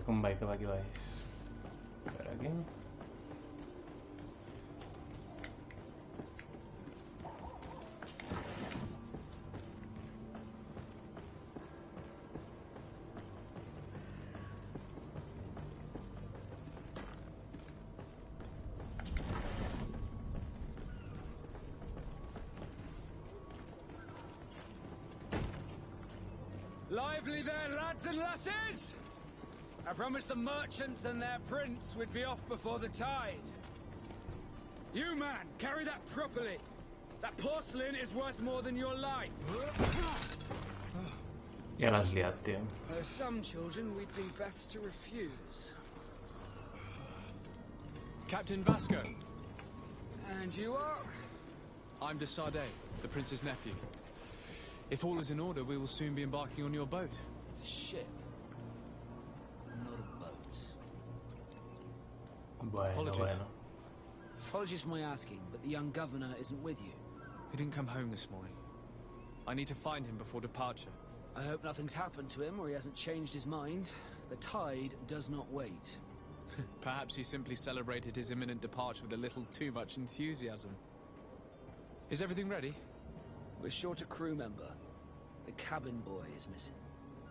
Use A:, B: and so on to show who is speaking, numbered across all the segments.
A: Com vai, que va, que vais? Per aquí.
B: Lively there, lads and lasses! I promised the merchants and their prince we'd be off before the tide. You, man, carry that properly. That porcelain is worth more than your life.
A: Ja l'has liat, tio.
B: There are some children we'd be best to refuse.
C: Captain Vasco.
B: And you are?
C: I'm de Sardet, the prince's nephew. If all is in order, we will soon be embarking on your boat.
B: It's a ship. Not a boat.
A: Bueno,
C: Apologies.
A: bueno.
B: Apologies for my asking, but the young governor isn't with you.
C: He didn't come home this morning. I need to find him before departure.
B: I hope nothing's happened to him or he hasn't changed his mind. The tide does not wait.
C: Perhaps he simply celebrated his imminent departure with a little too much enthusiasm. Is everything ready?
B: We're short a crew member. The cabin boy is missing.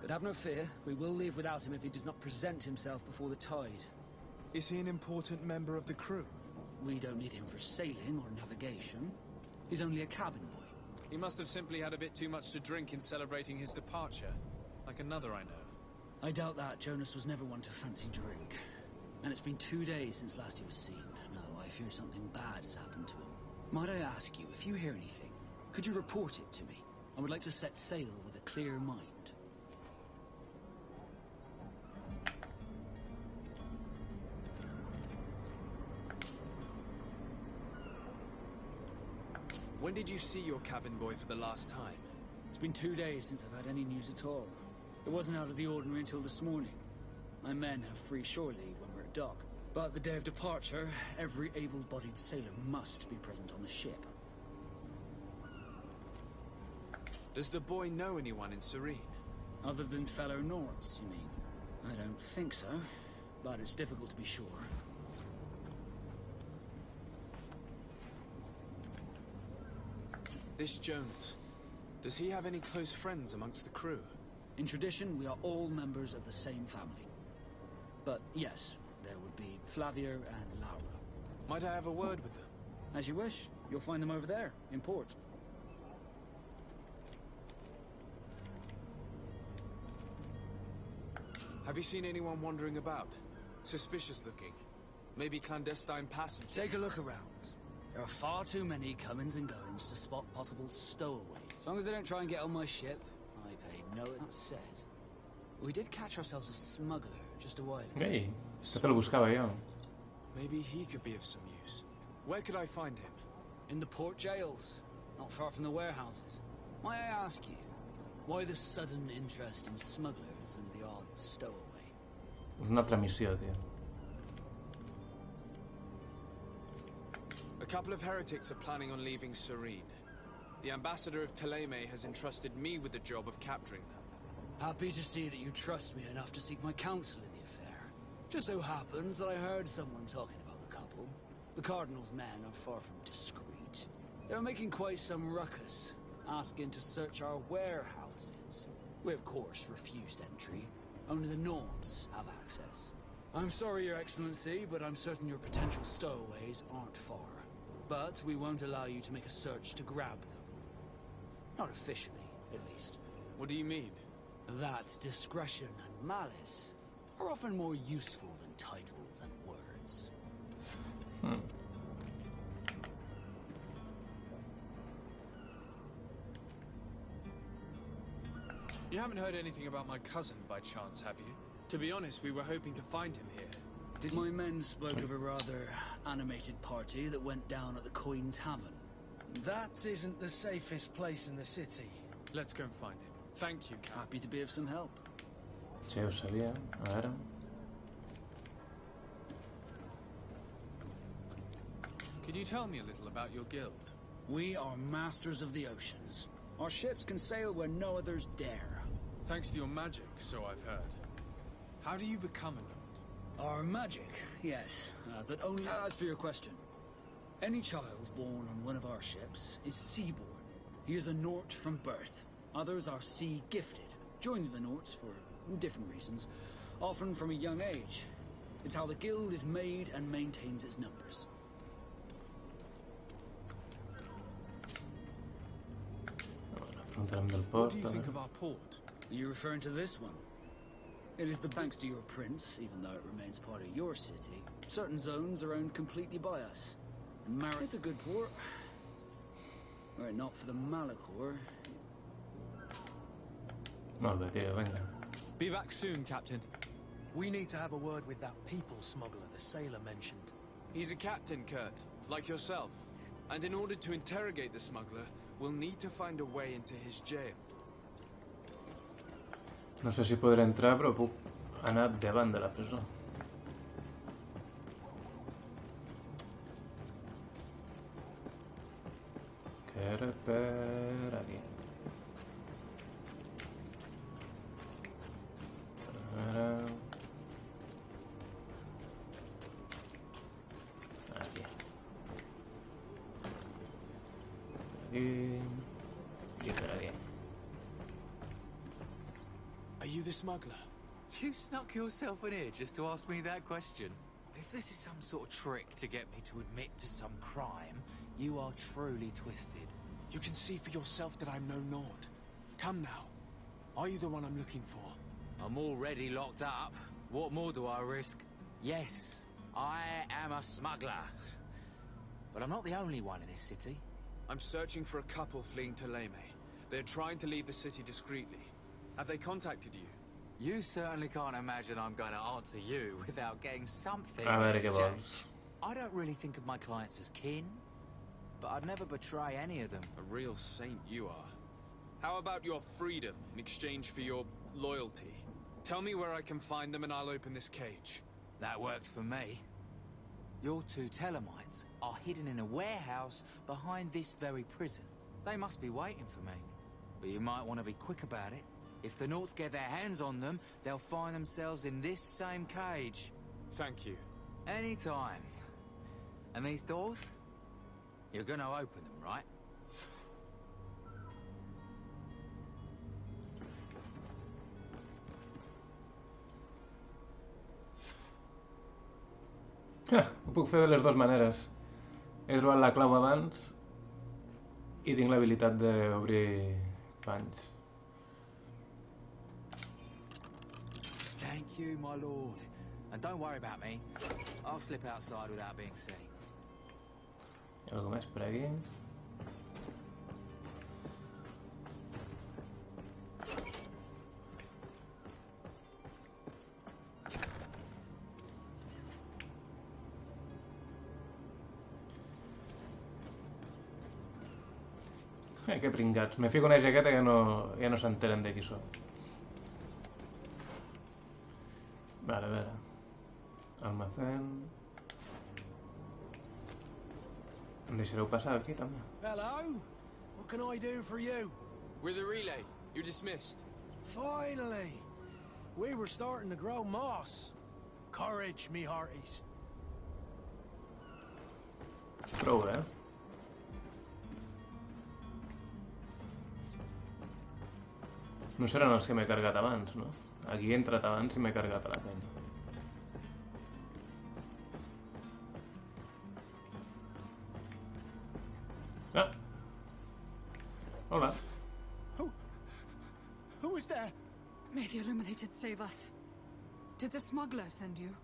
B: But have no fear, we will leave without him if he does not present himself before the tide.
D: Is he an important member of the crew?
B: We don't need him for sailing or navigation. He's only a cabin boy.
C: He must have simply had a bit too much to drink in celebrating his departure. Like another I know.
B: I doubt that. Jonas was never one to fancy drink. And it's been 2 days since last he was seen. No, I fear something bad has happened to him. Might I ask you, if you hear anything, could you report it to me? I would like to set sail with a clear mind.
C: When did you see your cabin boy for the last time?
B: It's been 2 days since I've had any news at all. It wasn't out of the ordinary until this morning. My men have free shore leave when we're at dock. But the day of departure, every able-bodied sailor must be present on the ship.
C: Does the boy know anyone in Serene?
B: Other than fellow Nords, you mean? I don't think so, but it's difficult to be sure.
C: This Jonas, does he have any close friends amongst the crew?
B: In tradition, we are all members of the same family. But yes, there would be Flavia and Laura.
C: Might I have a word with them?
B: As you wish. You'll find them over there, in port.
C: Have you seen anyone wandering about? Suspicious looking. Maybe clandestine passengers?
B: Take a look around. There are far too many comings and goings to spot possible stowaways. As long as they don't try and get on my ship, I pay no attention. We did catch ourselves a smuggler just a while ago.
A: Hey, esto te lo buscaba yo.
C: Maybe he could be of some use. Where could I find him?
B: In the port jails, not far from the warehouses. Might I ask you, why the sudden interest in smugglers and the odd stowaway?
A: Una altra missió, tío.
C: A couple of heretics are planning on leaving Serene. The ambassador of Ptolemy has entrusted me with the job of capturing them.
B: Happy to see that you trust me enough to seek my counsel in the affair. Just so happens that I heard someone talking about the couple. The Cardinal's men are far from discreet. They're making quite some ruckus, asking to search our warehouses. We of course refused entry. Only the Nords have access. I'm sorry, Your Excellency, but I'm certain your potential stowaways aren't far. But we won't allow you to make a search to grab them. Not officially, at least.
C: What do you mean?
B: That discretion and malice are often more useful than titles and words.
C: You haven't heard anything about my cousin by chance, have you? To be honest, we were hoping to find him here.
B: Did my men spoke of a rather animated party that went down at the Coin Tavern?
D: That isn't the safest place in the city.
C: Let's go and find him. Thank you, Cap.
B: Happy to be of some help.
A: Sí, os salía. A ver.
C: Could you tell me a little about your guild?
B: We are masters of the oceans. Our ships can sail where no others dare.
C: Thanks to your magic, so I've heard. How do you become a node?
B: Our magic, yes. That only... As for your question, any child born on one of our ships is seaborn. He is a Nort from birth. Others are sea-gifted, joining the Norts for different reasons, often from a young age. It's how the guild is made and maintains its numbers.
C: What do you think of our port?
B: Are you referring to this one? It is the thanks to your prince, even though it remains part of your city. Certain zones are owned completely by us. And it's a good port. Were it not for the Malachor...
C: Be back soon, Captain.
D: We need to have a word with that people smuggler the sailor mentioned.
E: He's a captain, Kurt, like yourself. And in order to interrogate the smuggler, we'll need to find a way into his jail.
A: No sé si podré entrar, però puc anar davant de la presó. Que era per aquí. Ara... Aquí. Aquí. I per aquí.
E: Are you the smuggler?
F: You snuck yourself in here just to ask me that question? If this is some sort of trick to get me to admit to some crime, you are truly twisted.
E: You can see for yourself that I'm no Nord. Come now. Are you the one I'm looking for?
F: I'm already locked up. What more do I risk? Yes, I am a smuggler. But I'm not the only one in this city.
E: I'm searching for a couple fleeing to Leme. They're trying to leave the city discreetly. Have they contacted you?
F: You certainly can't imagine I'm going to answer you without getting something
A: A
F: in
A: ver qué
F: exchange.
A: vamos.
F: I don't really think of my clients as kin, but I'd never betray any of them.
E: A real saint you are. How about your freedom in exchange for your loyalty? Tell me where I can find them and I'll open this cage.
F: That works for me. Your two Telemites are hidden in a warehouse behind this very prison. They must be waiting for me. But you might want to be quick about it. If the Norts get their hands on them, they'll find themselves in this same cage.
E: Thank you.
F: Anytime. And these doors? You're gonna open them, right?
A: Ho puc fer de les dues maneres. He trobat la clau abans i tinc l'habilitat d'obrir panys.
F: Thank you, my lord. And don't worry about me. I'll slip outside without being seen.
A: Hi ha algú més per aquí? Que pringats. Me fico una jaqueta que ja no s'enteren de qui soc. Vale, a veure. Almacén. Em deixareu passar aquí, també?
D: Hello? What can I do for you?
E: We're the relay. You're dismissed.
D: Finally! We were starting to grow moss. Courage, me hearties.
A: Prou, eh? No seran els que m'he carregat abans, no? Aquí he entrat abans i m'he carregat a la penya. Ah! Hola.
D: Who is there?
G: May the Illuminated save us. Did the smuggler send you?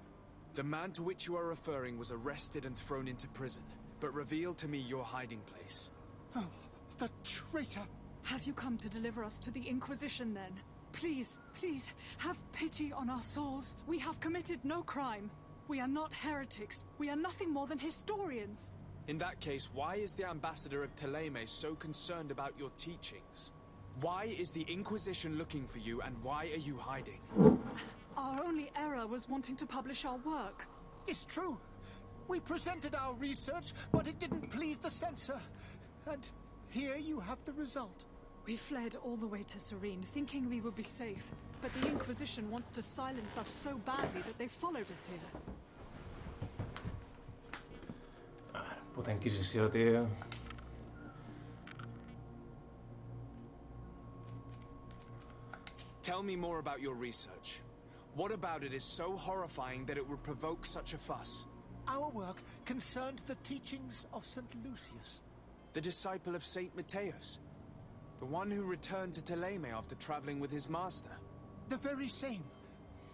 E: The man to which you are referring was arrested and thrown into prison, but revealed to me your hiding place.
D: Oh, the traitor!
G: Have you come to deliver us to the Inquisition, then? Please, please, have pity on our souls. We have committed no crime. We are not heretics. We are nothing more than historians.
E: In that case, why is the ambassador of Teleme so concerned about your teachings? Why is the Inquisition looking for you, and why are you hiding?
G: Our only error was wanting to publish our work.
D: It's true. We presented our research, but it didn't please the censor. And here you have the result.
G: We fled all the way to Serene, thinking we would be safe. But the Inquisition wants to silence us so badly that they followed us here.
A: Puta Inquisició, tío.
E: Tell me more about your research. What about it is so horrifying that it would provoke such a fuss?
D: Our work concerned the teachings of St. Lucius.
E: The disciple of Saint Matthias? The one who returned to Thélème after traveling with his master?
D: The very same.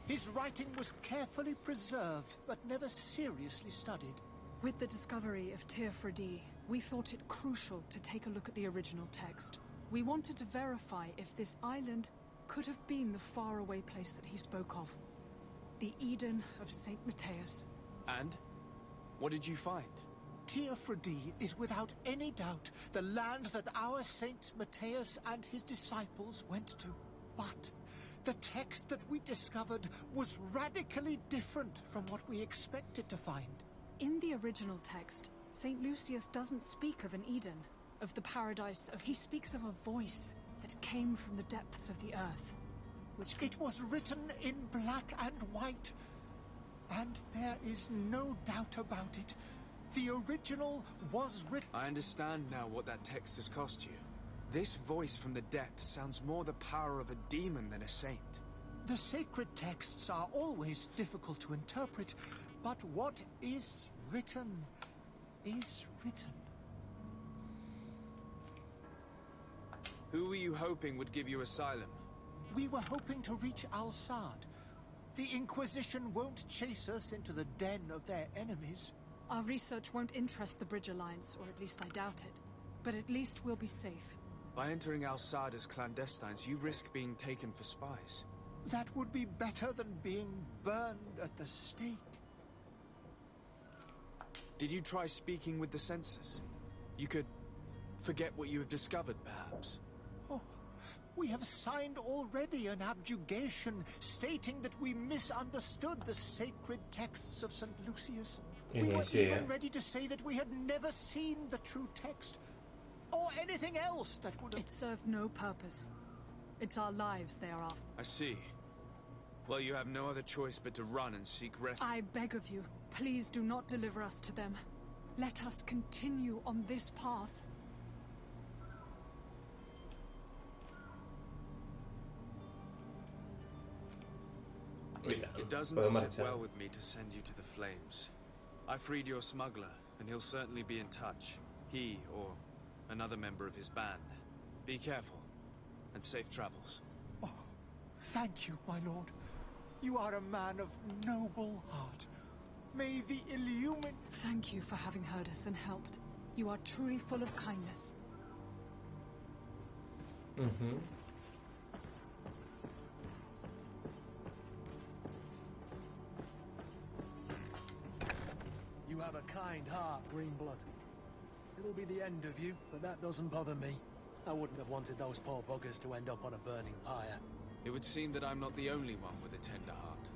D: His writing was carefully preserved, but never seriously studied.
G: With the discovery of Teofredi, we thought it crucial to take a look at the original text. We wanted to verify if this island could have been the faraway place that he spoke of. The Eden of Saint Matthias.
E: And? What did you find?
D: Teofredi is without any doubt the land that our Saint Matthias and his disciples went to. But the text that we discovered was radically different from what we expected to find.
G: In the original text, St. Lucius doesn't speak of an Eden, of the paradise of... He speaks of a voice that came from the depths of the earth, which...
D: It was written in black and white, and there is no doubt about it. The original was written...
E: I understand now what that text has cost you. This voice from the depths sounds more the power of a demon than a saint.
D: The sacred texts are always difficult to interpret, but what is written is written.
E: Who were you hoping would give you asylum?
D: We were hoping to reach Al-Sad. The Inquisition won't chase us into the den of their enemies.
G: Our research won't interest the Bridge Alliance, or at least I doubt it. But at least we'll be safe.
E: By entering Al-Sad as clandestines, you risk being taken for spies.
D: That would be better than being burned at the stake.
E: Did you try speaking with the censors? You could forget what you have discovered, perhaps.
D: Oh, we have signed already an abjugation stating that we misunderstood the sacred texts of St. Lucius. We were even ready to say that we had never seen the true text, or anything else that would have...
G: It served no purpose. It's our lives they are after.
E: I see. Well, you have no other choice but to run and seek refuge.
G: I beg of you, please do not deliver us to them. Let us continue on this path.
E: It doesn't sit well with me to send you to the flames. I freed your smuggler, and he'll certainly be in touch. He, or another member of his band. Be careful, and safe travels.
D: Oh, thank you, my lord. You are a man of noble heart. May the illumin...
G: Thank you for having heard us and helped. You are truly full of kindness.
A: Mm-hmm.
D: You have a kind heart, Greenblood. It'll be the end of you, but that doesn't bother me. I wouldn't have wanted those poor buggers to end up on a burning pyre.
E: It would seem that I'm not the only one with a tender heart.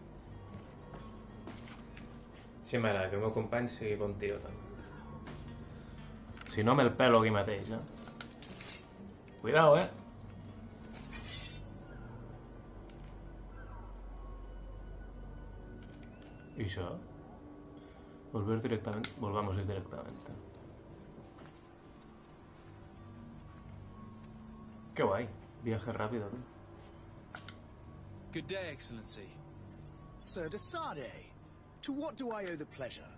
A: Sí, m'agrada que el meu company sigui contigo també. Si no, me'l pelo aquí mateix, eh? Cuidao, eh? ¿Y això? Volvamos ir directamente. Qué guay. Viaje rápido, tío.
C: Good day, Excellency.
H: Sir de Sade, to what do I owe the pleasure?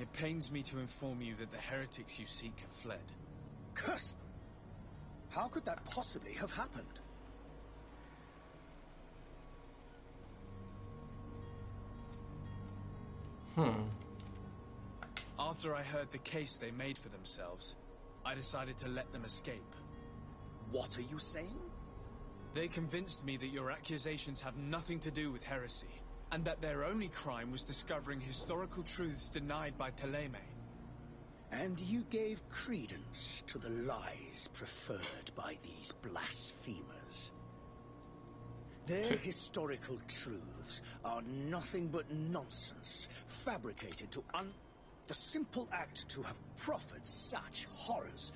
C: It pains me to inform you that the heretics you seek have fled.
H: Curse them! How could that possibly have happened?
C: After I heard the case they made for themselves, I decided to let them escape.
H: What are you saying?
C: They convinced me that your accusations have nothing to do with heresy, and that their only crime was discovering historical truths denied by Thélème.
H: And you gave credence to the lies preferred by these blasphemers. Their historical truths are nothing but nonsense, fabricated to the simple act to have proffered such horrors.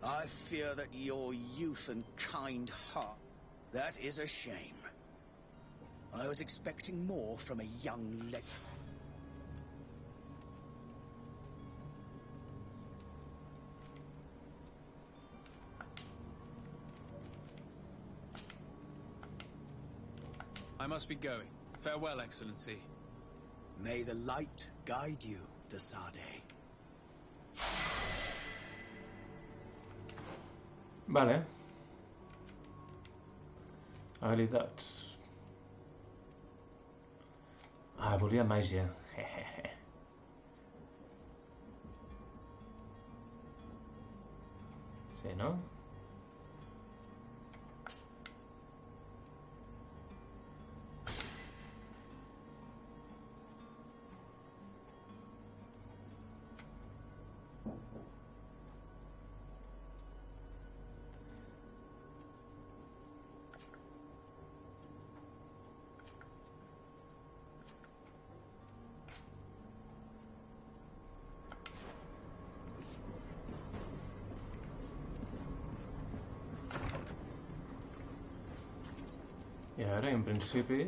H: I fear that your youth and kind heart, that is a shame. I was expecting more from a young lady.
C: I must be going. Farewell, Excellency.
H: May the light guide you, Desade.
A: Vale. Habilitats. Ah, volia màgia. Sí, no? I ara, en principi...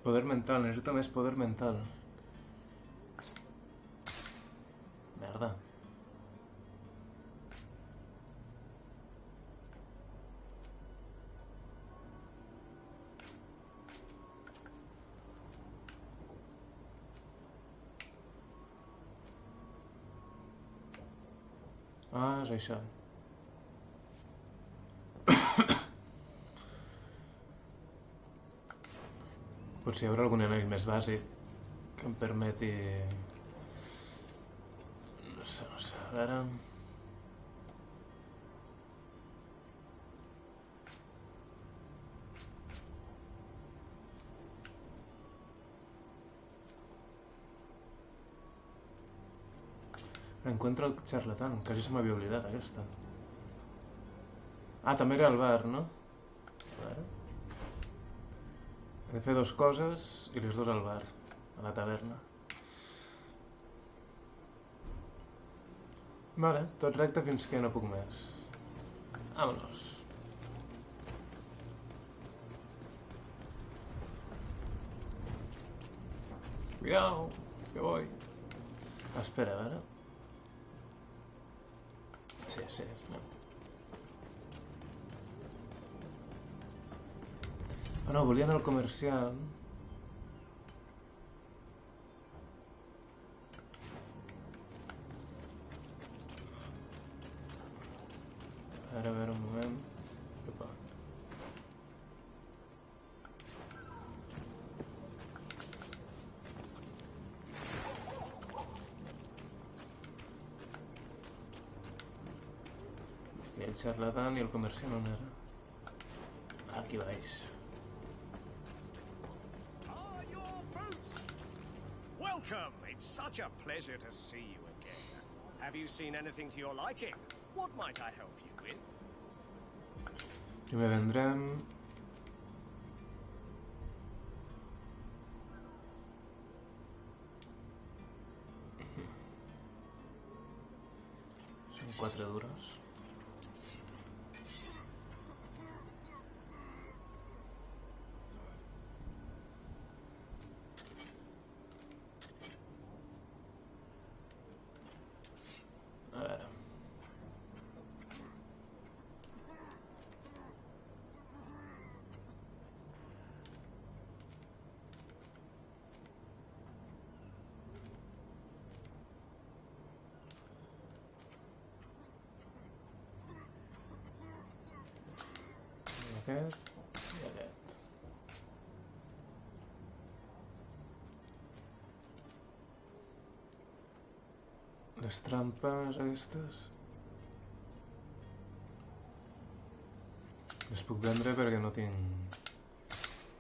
A: poder mental, necessito més poder mental. Merda. Ah, és això. Potser hi haurà algun anell més bàsic que em permeti... No sé, a veure... Encuentra el charlatán, quasi se m'havia oblidat aquesta. Ah, també era al bar, no? A veure... He de fer dues coses i les dues al bar, a la taverna. Vale, tot recte fins que no puc més. Vámonos. Cuidao, que voy. Espera, a veure... Sí, no. Ah, no, volia anar al comercial. A veure, un moment. Opa. El charlatán y el comercial on era? Aquí vais.
I: Ah, your boots! Welcome! It's such a pleasure to see you again. Have you seen anything to your liking? What might I help you with?
A: I me vendrem... Són 4 duros. Aquest i aquest. Les trampes aquestes les puc vendre perquè no tinc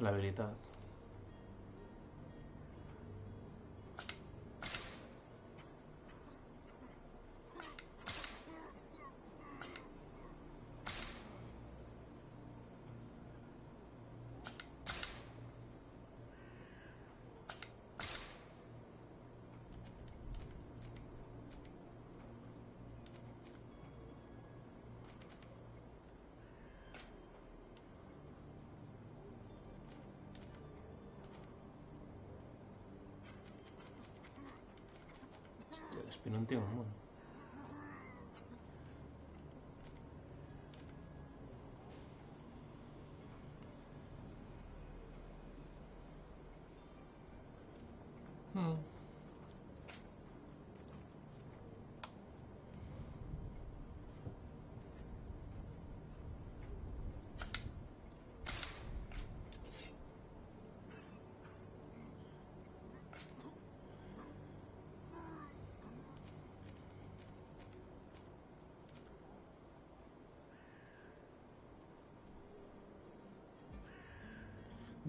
A: l'habilitat. que no en tinc un munt.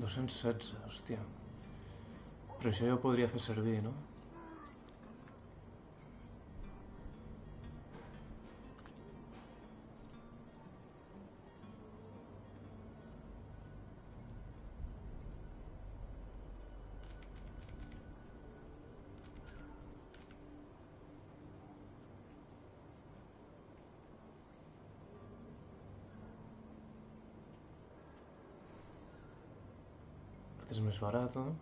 A: $216, hòstia. Però això ja ho podria fer servir, no? Este es más barato.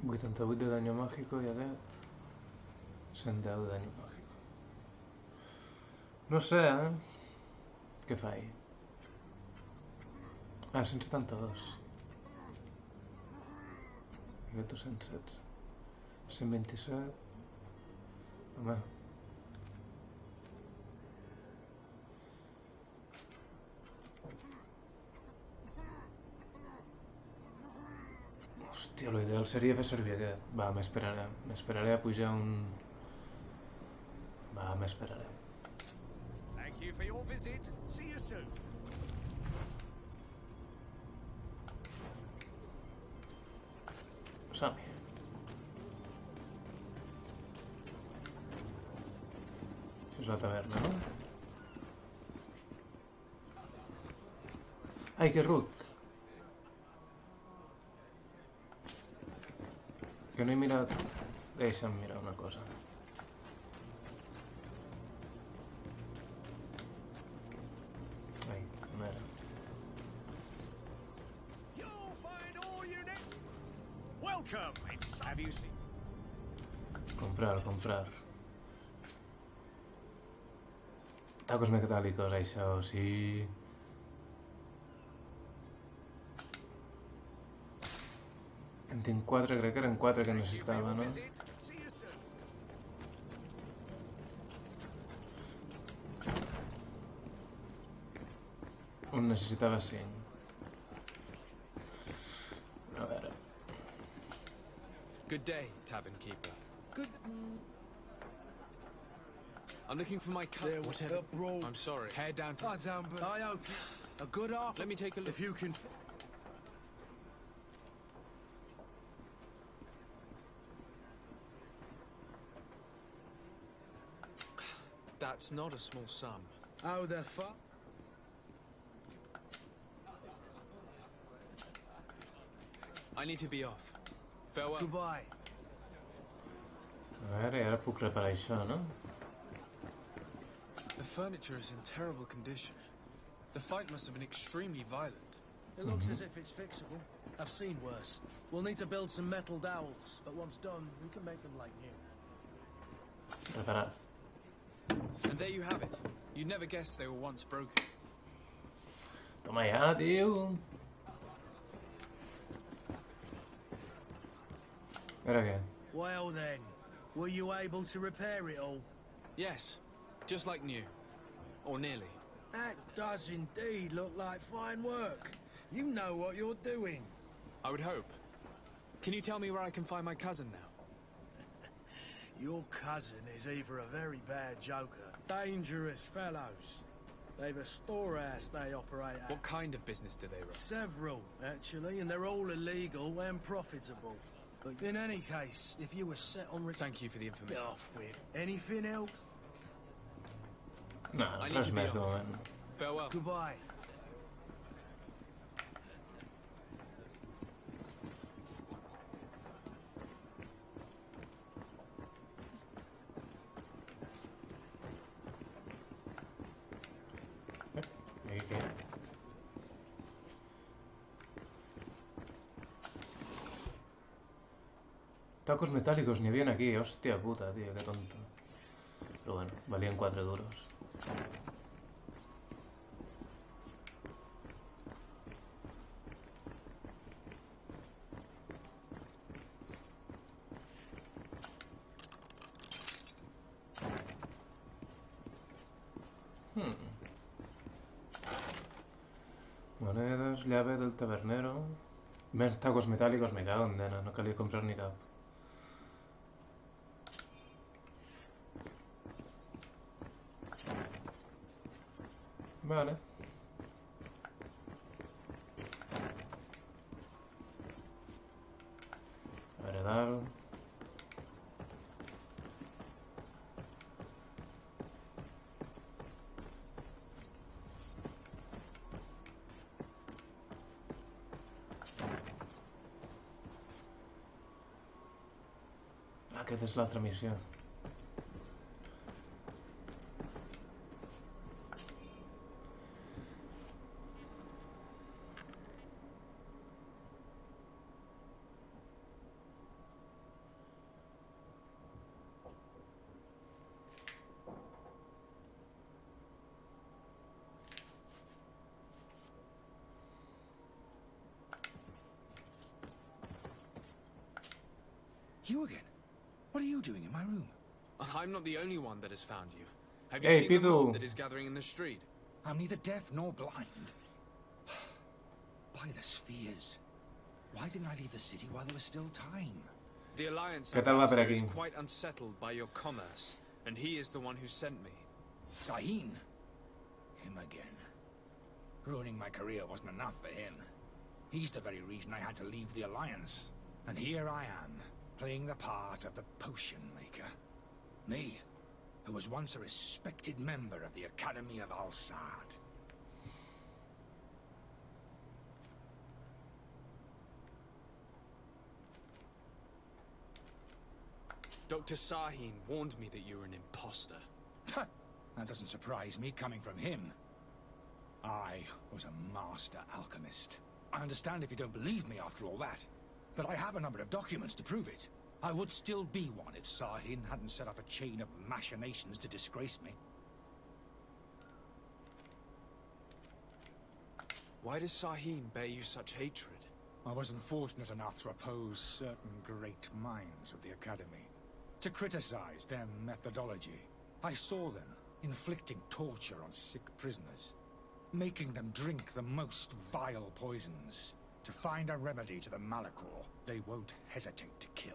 A: $88 de daño mágico i aquest 110 de daño mágico. No sé, Què fa ahí? 172. Aquest 216. 127. Home. Hòstia, l'ideal seria fer servir aquest. Va, m'esperaré. M'esperaré a pujar un... Va, m'esperaré.
I: Thank you for your visit. See you soon.
A: Som-hi. Això és la taverna, no? Ai, que ruc! Que no he mirat... Deixa'm mirar una cosa. Ai, on era?
I: You'll find all you need. Welcome. Have you seen?
A: Comprar, comprar. Tacos metálicos, això, sí. En tinc 4, crec que eren 4 que necessitava, no? Un necessitava 5. A veure.
E: Good day, tavern keeper. Good. I'm looking for my cut. Whatever. I'm sorry. Head down to.
H: I hope a good afternoon.
E: Let me take a look.
H: If you can.
E: That's not a small sum.
H: Oh, the fuck.
E: I need to be off. Farewell.
H: Goodbye.
A: A veure, i ara puc reparar això, no?
C: The furniture is in terrible condition. The fight must have been extremely violent.
J: It looks as if it's fixable. I've seen worse. We'll need to build some metal dowels, but once done, we can make them like new.
A: Reparar.
C: And there you have it. You'd never guess they were once broken.
A: Toma ja, tio! Ara què?
J: Well then, were you able to repair it all?
C: Yes, just like new. Or nearly.
J: That does indeed look like fine work. You know what you're doing.
C: I would hope. Can you tell me where I can find my cousin now?
J: Your cousin is either a very bad joker, dangerous fellows. They've a storehouse they operate at.
C: What kind of business do they run?
J: Several, actually, and they're all illegal and profitable. But in any case, if you were set on...
C: Thank you for the information.
J: Get off with. Anything else?
A: No, res més de moment.
C: Farewell.
J: Goodbye.
A: tacos metálicos ni habían aquí. Hostia puta, tío, qué tonto. Pero bueno, valían 4 duros. Monedas, llave del tabernero. Més tacos metàl·licos, me cago en dena, no calia comprar ni cap. Vale. A veure dalt. Aquesta és l'altra missió.
H: You again? What are you doing in my room?
E: I'm not the only one that has found you. Have you
A: Hey,
E: seen the
A: Pitu.
E: mob that is gathering in the street?
H: I'm neither deaf nor blind. By the spheres. Why didn't I leave the city while there was still time?
E: The Alliance
A: ¿Qué tal va por
E: ambassador is
A: aquí?
E: quite unsettled by your commerce, and he is the one who sent me.
H: Sahin. Him again. Ruining my career wasn't enough for him. He's the very reason I had to leave the Alliance. And here I am, playing the part of the potion maker. Me, who was once a respected member of the Academy of Al-Sad.
E: Dr. Sahin warned me that you were an imposter.
H: That doesn't surprise me, coming from him. I was a master alchemist. I understand if you don't believe me after all that, but I have a number of documents to prove it. I would still be one if Sahin hadn't set off a chain of machinations to disgrace me.
E: Why does Sahin bear you such hatred?
H: I wasn't fortunate enough to oppose certain great minds of the Academy, to criticize their methodology. I saw them inflicting torture on sick prisoners, making them drink the most vile poisons. To find a remedy to the Malachor, they won't hesitate to kill.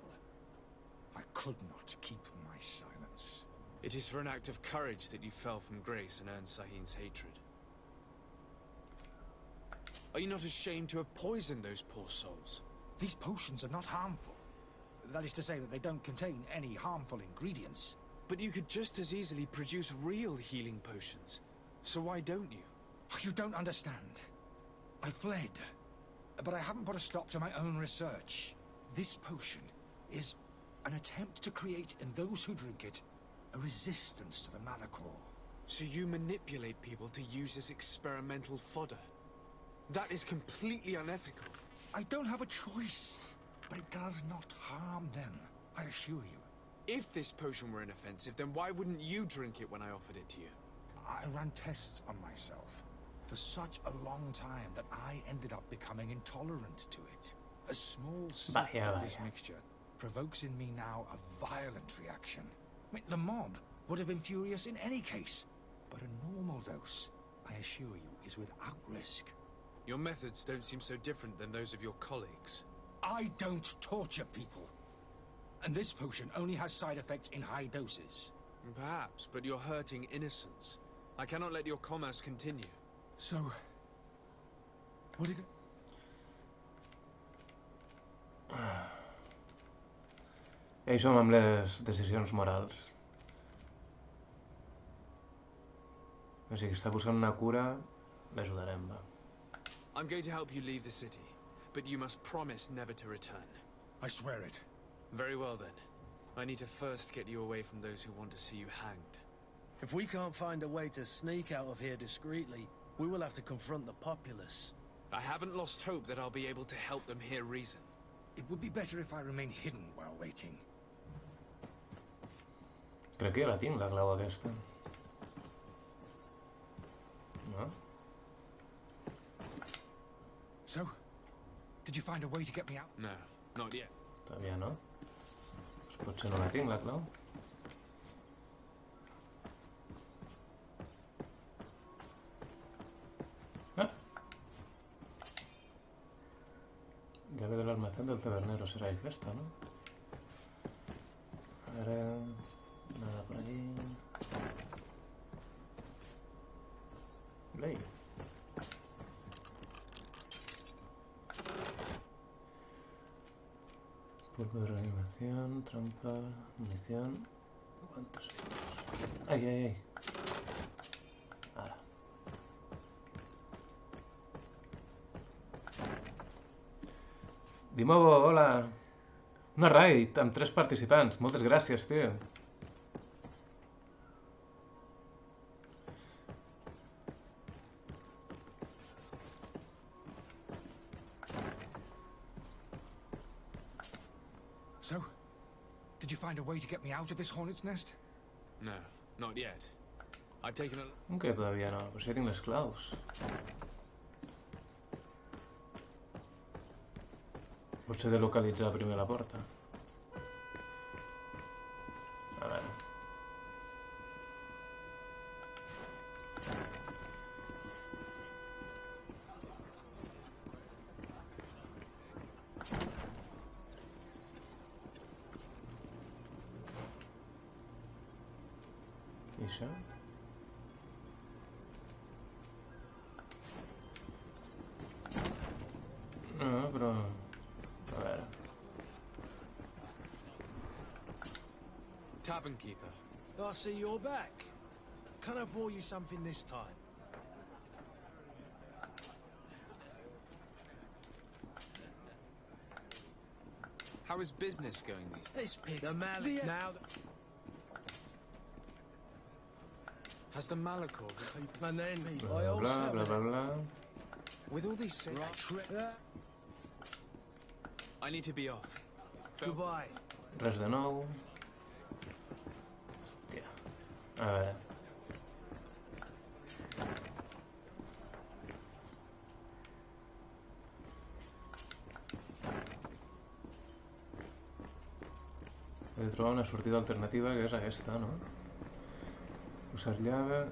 H: I could not keep my silence.
E: It is for an act of courage that you fell from grace and earned Sahin's hatred. Are you not ashamed to have poisoned those poor souls?
H: These potions are not harmful. That is to say that they don't contain any harmful ingredients.
E: But you could just as easily produce real healing potions. So why don't you?
H: You don't understand. I fled, but I haven't put a stop to my own research. This potion is an attempt to create in those who drink it a resistance to the Malachor.
E: So you manipulate people to use as experimental fodder? That is completely unethical.
H: I don't have a choice, but it does not harm them, I assure you.
E: If this potion were inoffensive, then why wouldn't you drink it when I offered it to you?
H: I ran tests on myself for such a long time that I ended up becoming intolerant to it. A small sip of this mixture provokes in me now a violent reaction. I mean, the mob would have been furious in any case, but a normal dose, I assure you, is without risk.
E: Your methods don't seem so different than those of your colleagues.
H: I don't torture people. And this potion only has side effects in high doses.
E: Perhaps, but you're hurting innocents. I cannot let your commerce continue.
H: So... what are you...
A: I som amb les decisions morals. O sigui, està buscant una cura, l'ajudarem, va.
E: I'm going to help you leave the city, but you must promise never to return.
H: I swear it.
E: Very well then. I need to first get you away from those who want to see you hanged.
J: If we can't find a way to sneak out of here discreetly, we will have to confront the populace.
E: I haven't lost hope that I'll be able to help them hear reason.
H: It would be better if I remain hidden while waiting.
A: Crec que ja la tinc, la clau aquesta. No?
H: So, did you find a way to get me out?
E: No, not yet.
A: Todavía no. Pues potser no la tinc, la clau. Ah! Llave del almacén del tabernero será esta, ¿no? A ver... Nada por allí... Ley. Polvo de reanimación, trampa, munición, guantes. ¡Ay, ay, ay! Ara. Dimovo, hola! Una raid amb 3 participants. Moltes gràcies, tio.
H: So, did you find a way to get me out of this hornet's nest?
E: No, not yet. I've taken a...
A: Que todavía no, pues ja tinc les claus. Potser de localitzar primer la porta. A veure. I això? No, però... A veure...
E: Tavern keeper.
J: I see you're back. Can I pour you something this time?
E: How is business going these days?
J: This pig, the mallet, now...
E: Has the Malachor...
J: And then,
A: Bla, bla, bla, bla, bla.
E: With all these... I need to be off.
J: Goodbye.
A: Res de nou. Hòstia. A veure. He de trobar una sortida alternativa que és aquesta, no? Usar llave...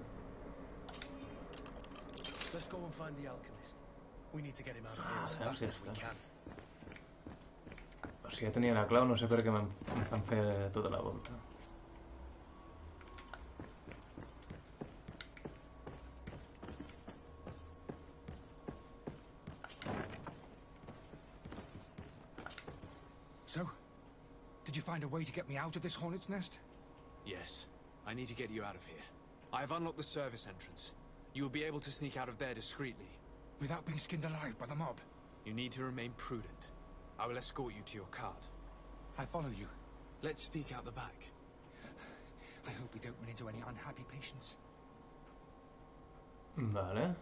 J: Let's go and find the alchemist. We need to get him out of here as fast as we can.
A: O sigui, ja tenia la clau, no sé per què em fan fer tota la volta.
H: So, did you find a way to get me out of this hornet's nest?
E: Yes. I need to get you out of here. I have unlocked the service entrance. You will be able to sneak out of there discreetly.
H: Without being skinned alive by the mob?
E: You need to remain prudent. I will escort you to your cart.
H: I follow you.
E: Let's sneak out the back.
H: I hope we don't run into any unhappy patients.
A: Vale.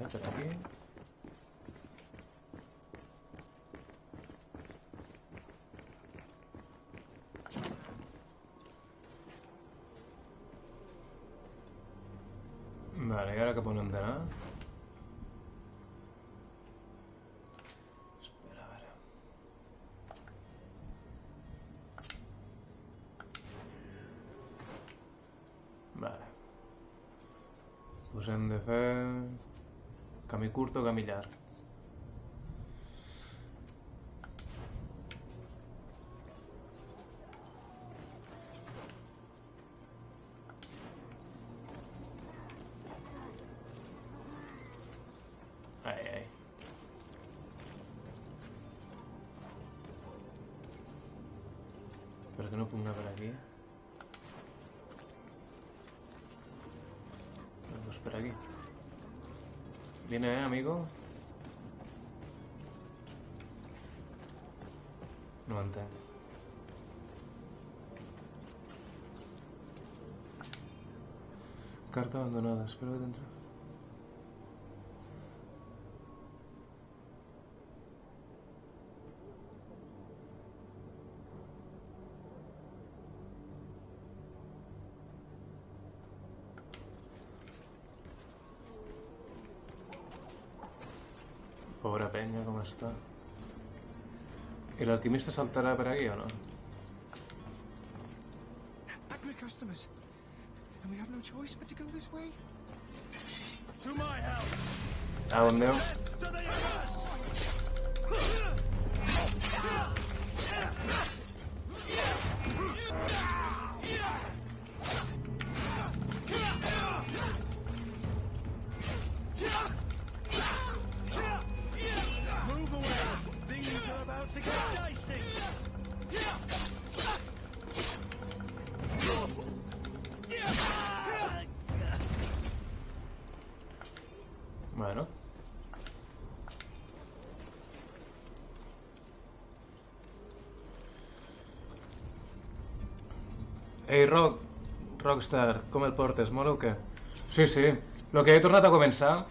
A: Per aquí. Vale, i ara cap on hem d'anar? Espera, a veure... Vale. Pues hem de fer... Camí curt o camí llarg? Ai, ai. Per què no puc anar per aquí? Doncs per aquí. Viene, amigo. No entenc. carta abandonada, espero que dentro. Pobre penya, com està. I l'alquimista saltarà per aquí o no?
J: Angry customers. And we have no choice but to go this way. To my help.
A: Ah, on Déu.
J: To the others. Move away. Things are about to get dicey.
A: Bueno. Ei, Rockstar, com el portes? Mola o què? Sí, sí. Lo que he tornat a començar,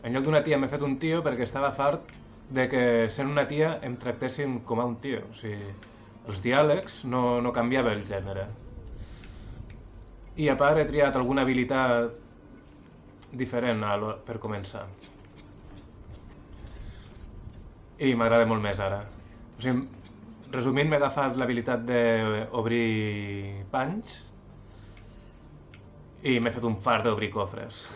A: en lloc d'una tia m'he fet un tio perquè estava fart de que sent una tia em tractessin com a un tio. O sigui, els diàlegs no canviava el gènere. I a part he triat alguna habilitat diferent per començar. I m'agrada molt més ara. O sigui, resumint, m'he agafat l'habilitat d'obrir panys i m'he fet un fart d'obrir cofres.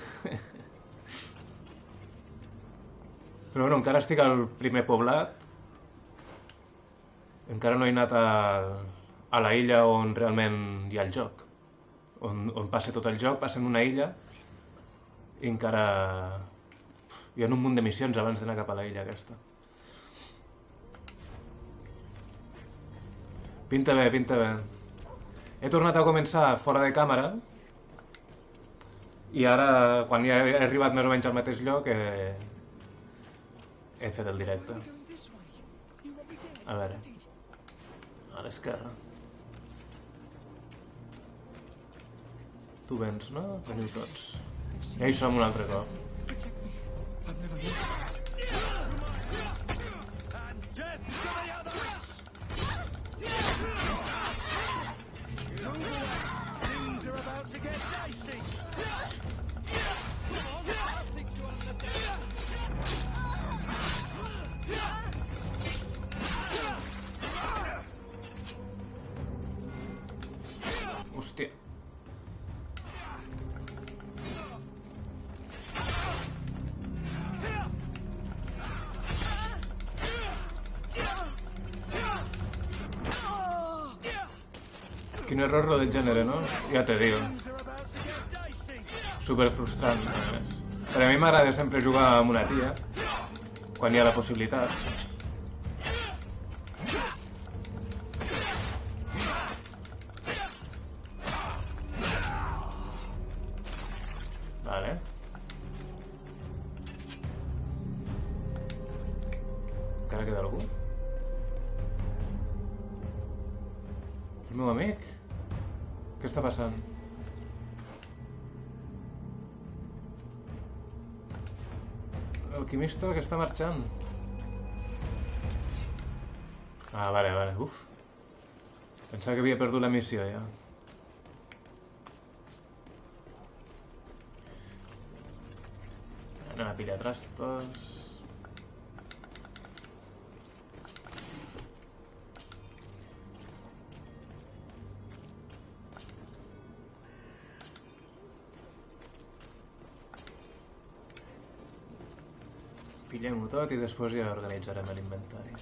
A: Però bueno, encara estic al primer poblat. Encara no he anat a la illa on realment hi ha el joc. On passa tot el joc, passa en una illa i encara hi ha un munt de missions abans d'anar cap a la illa aquesta. Pinta bé, pinta bé. He tornat a començar fora de càmera i ara, quan ja he arribat més o menys al mateix lloc, he fet el directe. A veure, a l'esquerra. Tu vens, no? Veniu tots. Ja hi som un altre cop. Hòstia. Quin error lo del gènere, no? Ja te digo. Super frustrant, a més. Per a mi m'agrada sempre jugar amb una tia, quan hi ha la possibilitat. Vale. Encara queda algú? El meu amic? Què està passant? L'alquimista que està marxant. Ah, vale, vale, uf. Pensava que havia perdut la missió, ja. Anem a pillar trastos. Pillem-ho tot i després ja organitzarem l'inventari.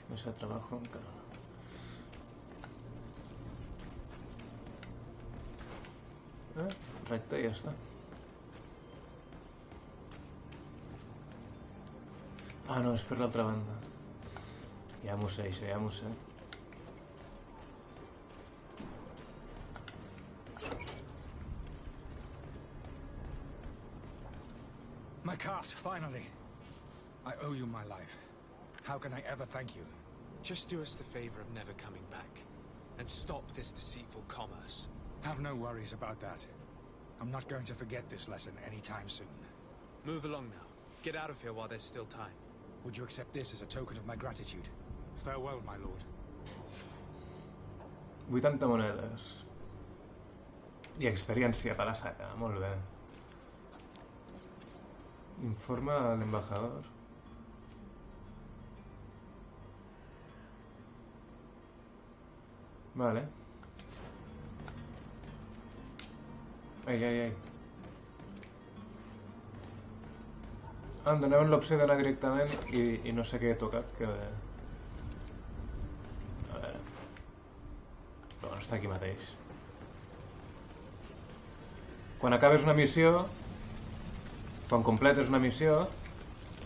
A: Mesa de trabajo encara no. Recte i ja està. Ah, no, és per l'altra banda. Ja m'ho sé, això, ja m'ho sé.
K: My cart, finally. I owe you my life. How can I ever thank you?
E: Just do us the favor of never coming back.
C: and stop this deceitful commerce.
K: Have no worries about that. I'm not going to forget this lesson anytime soon.
C: Move along now. Get out of here while there's still time.
K: Would you accept this as a token of my gratitude? Farewell, my lord.
A: 80 monedes. I experiència per la saca, molt bé. Informa al embajador. Vale. Ai, ai, ai. Em donaven l'opció d'anar directament i no sé què he tocat, que... A veure... Però no està aquí mateix. Quan acabes una missió, quan completes una missió,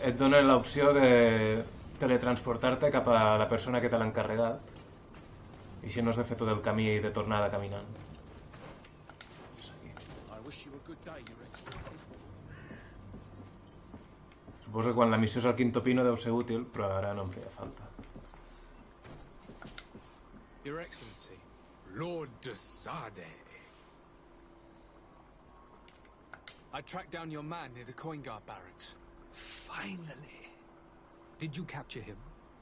A: et dona l'opció de teletransportar-te cap a la persona que te l'ha encarregat. I així no has de fer tot el camí de tornada caminant. Suposo que quan la missió és al quinto pino deu ser útil, però ara no em feia falta.
C: Your Excellency.
K: Lord Desade.
C: I tracked down your man near the coin guard barracks.
K: Finally. Did you capture him?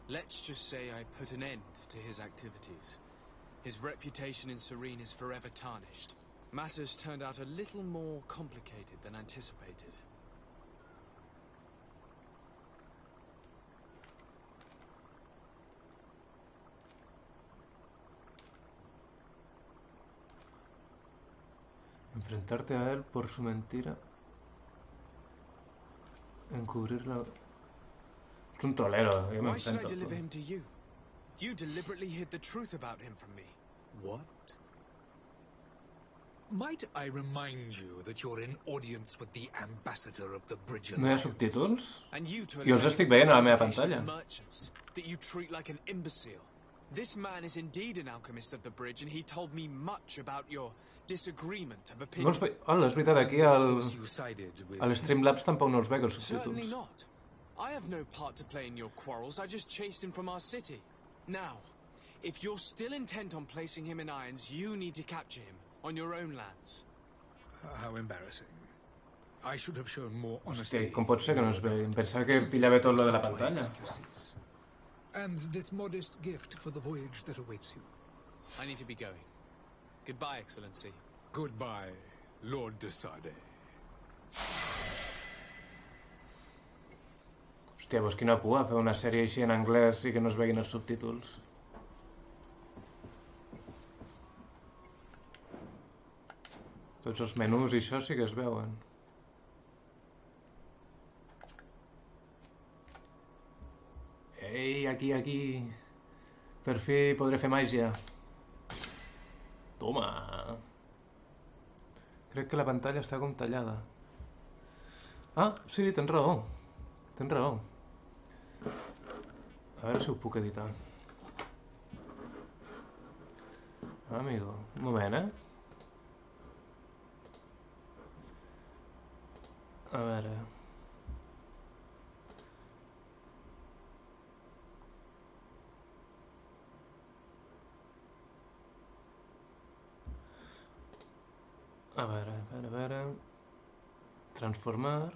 C: Let's just say I put an end to his activities. His reputation in Serene is forever tarnished. Matters turned out a little more complicated than anticipated.
A: Enfrentarte a él por su mentira. Encubrirla. Es un trolero, yo me
C: Why should I
A: enfrento a
C: deliver
A: todo.
C: him to you? You deliberately hid the truth about him from me.
K: What? Might I remind you that you're in audience with the ambassador of the Bridge
A: No hi ha
K: Alliance?
A: subtítols?
C: And you to
A: I els estic veient a la meva
C: communication
A: pantalla.
C: with merchants that you treat like an imbecile. This man is indeed an alchemist of the bridge, and he told me much about your disagreement of
A: No
C: opinion.
A: els veig... Hola, és veritat, aquí
K: Of
A: al...
K: course you sided with
A: a l'Streamlabs tampoc no els veig, els
C: Certainly
A: subtítols.
C: not. I have no part to play in your quarrels. I just chased him from our city. Now, if you're still intent on placing him in irons, you need to capture him on your own lands.
K: How embarrassing. I should have shown more
A: Hòstia,
K: honesty.
A: com pot ser que no es vegi? Em pensava que pillava tot lo de la pantalla.
K: Excuses. And this modest gift for the voyage that awaits you.
C: I need to be going. Goodbye, Excellency.
K: Goodbye, Lord Desade.
A: Hòstia, doncs quina pua fer una sèrie així en anglès i que no es veguin els subtítols. Tots els menús i això sí que es veuen. Ei, aquí, aquí. Per fi podré fer màgia. Toma. Crec que la pantalla està com tallada. Ah, sí, tens raó. Tens raó. A veure si ho puc editar. Amigo, un moment, A veure... A veure... Transformar...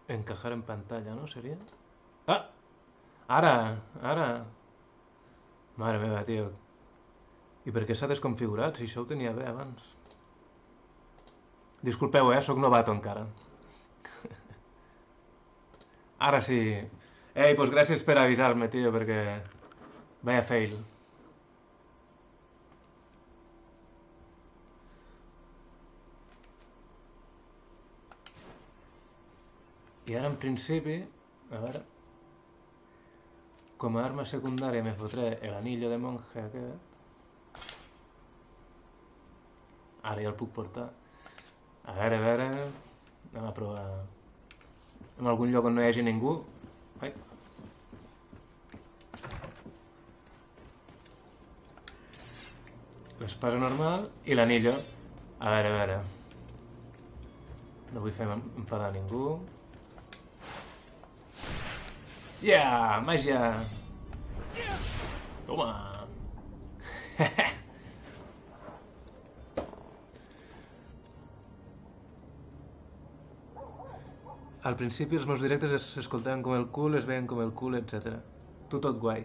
A: Encajar en pantalla, ¿no? Seria? Ah! Ara! Ara! Mare meva, tio. I per què s'ha desconfigurat, si això ho tenia bé abans? Disculpeu, sóc novato encara. Ara sí. Ei, doncs gràcies per avisar-me, tio, perquè... Vaya fail. I ara, en principi... A veure... Com a arma secundària me fotré l'anillo de monje aquest. Ara ja el puc portar. A veure... Anem a provar... En algun lloc on no hi hagi ningú. Ai. L'espasa normal i l'anillo. A veure... No vull fer enfadar ningú. Yeah, màgia! Toma! Al principi els meus directes s'escoltaven com el cul, es veien com el cul, etc. Tot guai.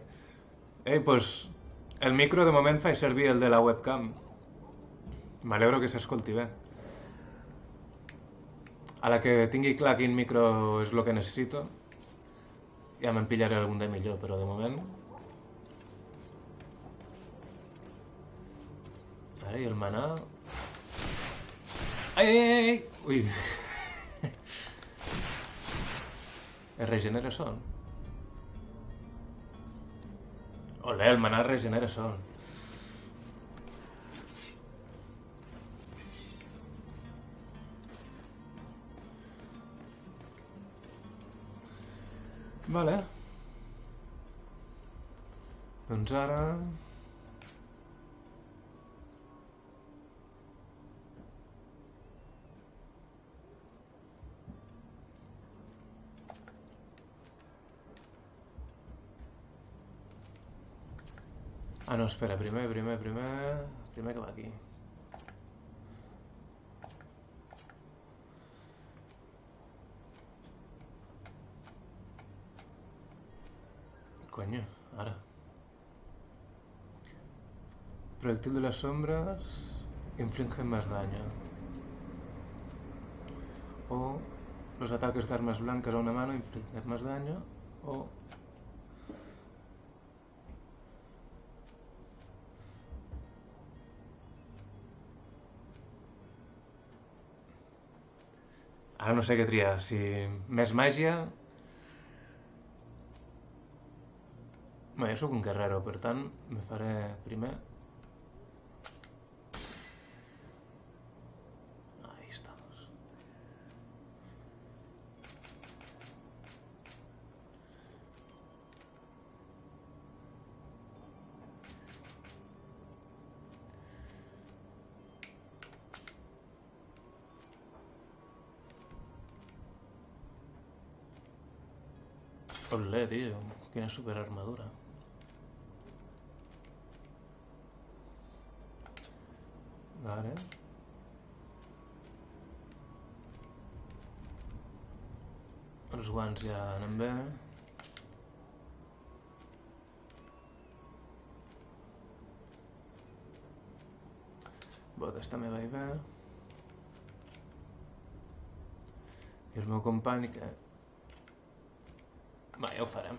A: Pues el micro de moment faig servir el de la webcam. M'alegro que s'escolti bé. A la que tingui clar quin micro és el que necessito, ja me'n pillaré algun de millor, però de moment... Ara, i el manar... Ai, ai, ai! Ui! Es regenera sol. Olé, el manar regenera sol. Vale. Doncs ara... Ah, no, espera, primer que va aquí. Coño, ahora. Proyectil de las sombras inflige más daño. O los ataques de armas blancas a una mano infligen más daño. O... Ara no sé què triar, si més màgia... Bé, jo sóc un guerrero, per tant, me faré primer... Ahí estamos. Olé, tío, quina super armadura. Vale. Els guants ja anem bé. Botes també va bé. I el meu company que... Va, ja ho farem.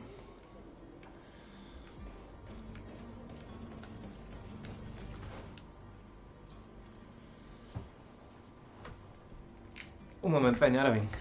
A: Un moment, penya, ara vinc.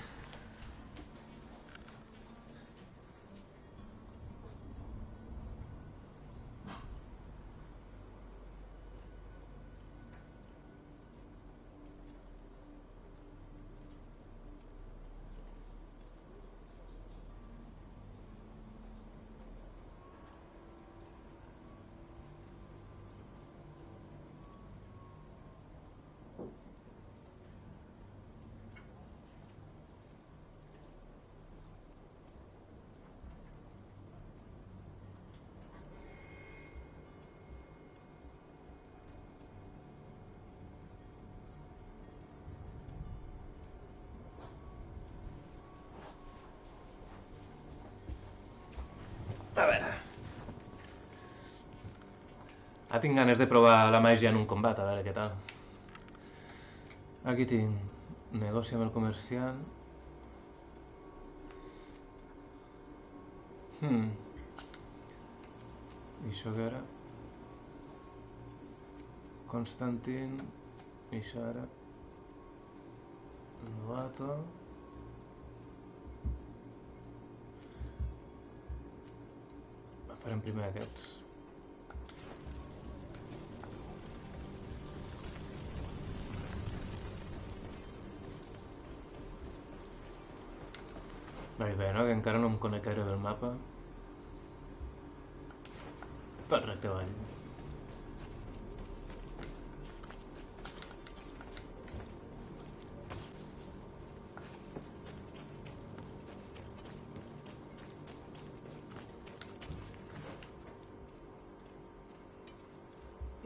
A: A veure... Ara tinc ganes de provar la màgia en un combat, a veure què tal. Aquí tinc... Negoci amb el comerciant... I això què era? Constantin... I això era... Novato... Farem primer aquests. Vaig bé, no? Que encara no em conec gaire del mapa. Tot recte avall.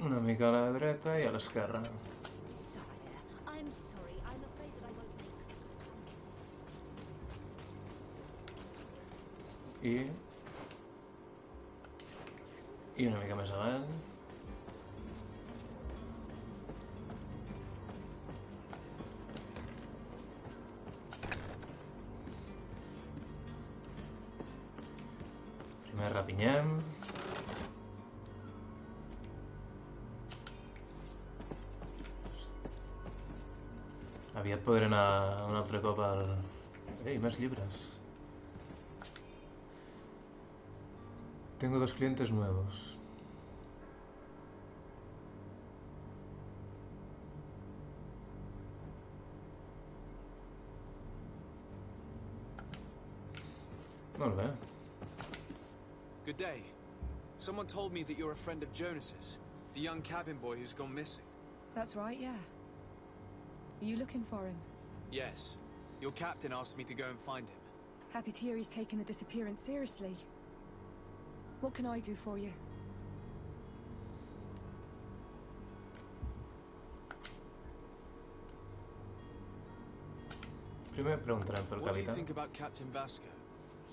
A: Una mica a la dreta i a l'esquerra.
L: Sire, I'm sorry. I'm afraid that I won't make
A: I una mica més avant. Primer rapinyem. Aviat podré anar un altre cop al... Ei, més llibres. Tengo 2 clientes nuevos. Molt bé.
E: Good day. Someone told me that you're a friend of Jonas's, the young cabin boy who's gone missing.
M: That's right, yeah. Are you looking for him?
E: Yes. Your captain asked me to go and find him.
M: Happy to hear he's taken the disappearance seriously. What can I do for you?
A: Primer preguntarem pel
E: What do you
A: capità.
E: think about Captain Vasco?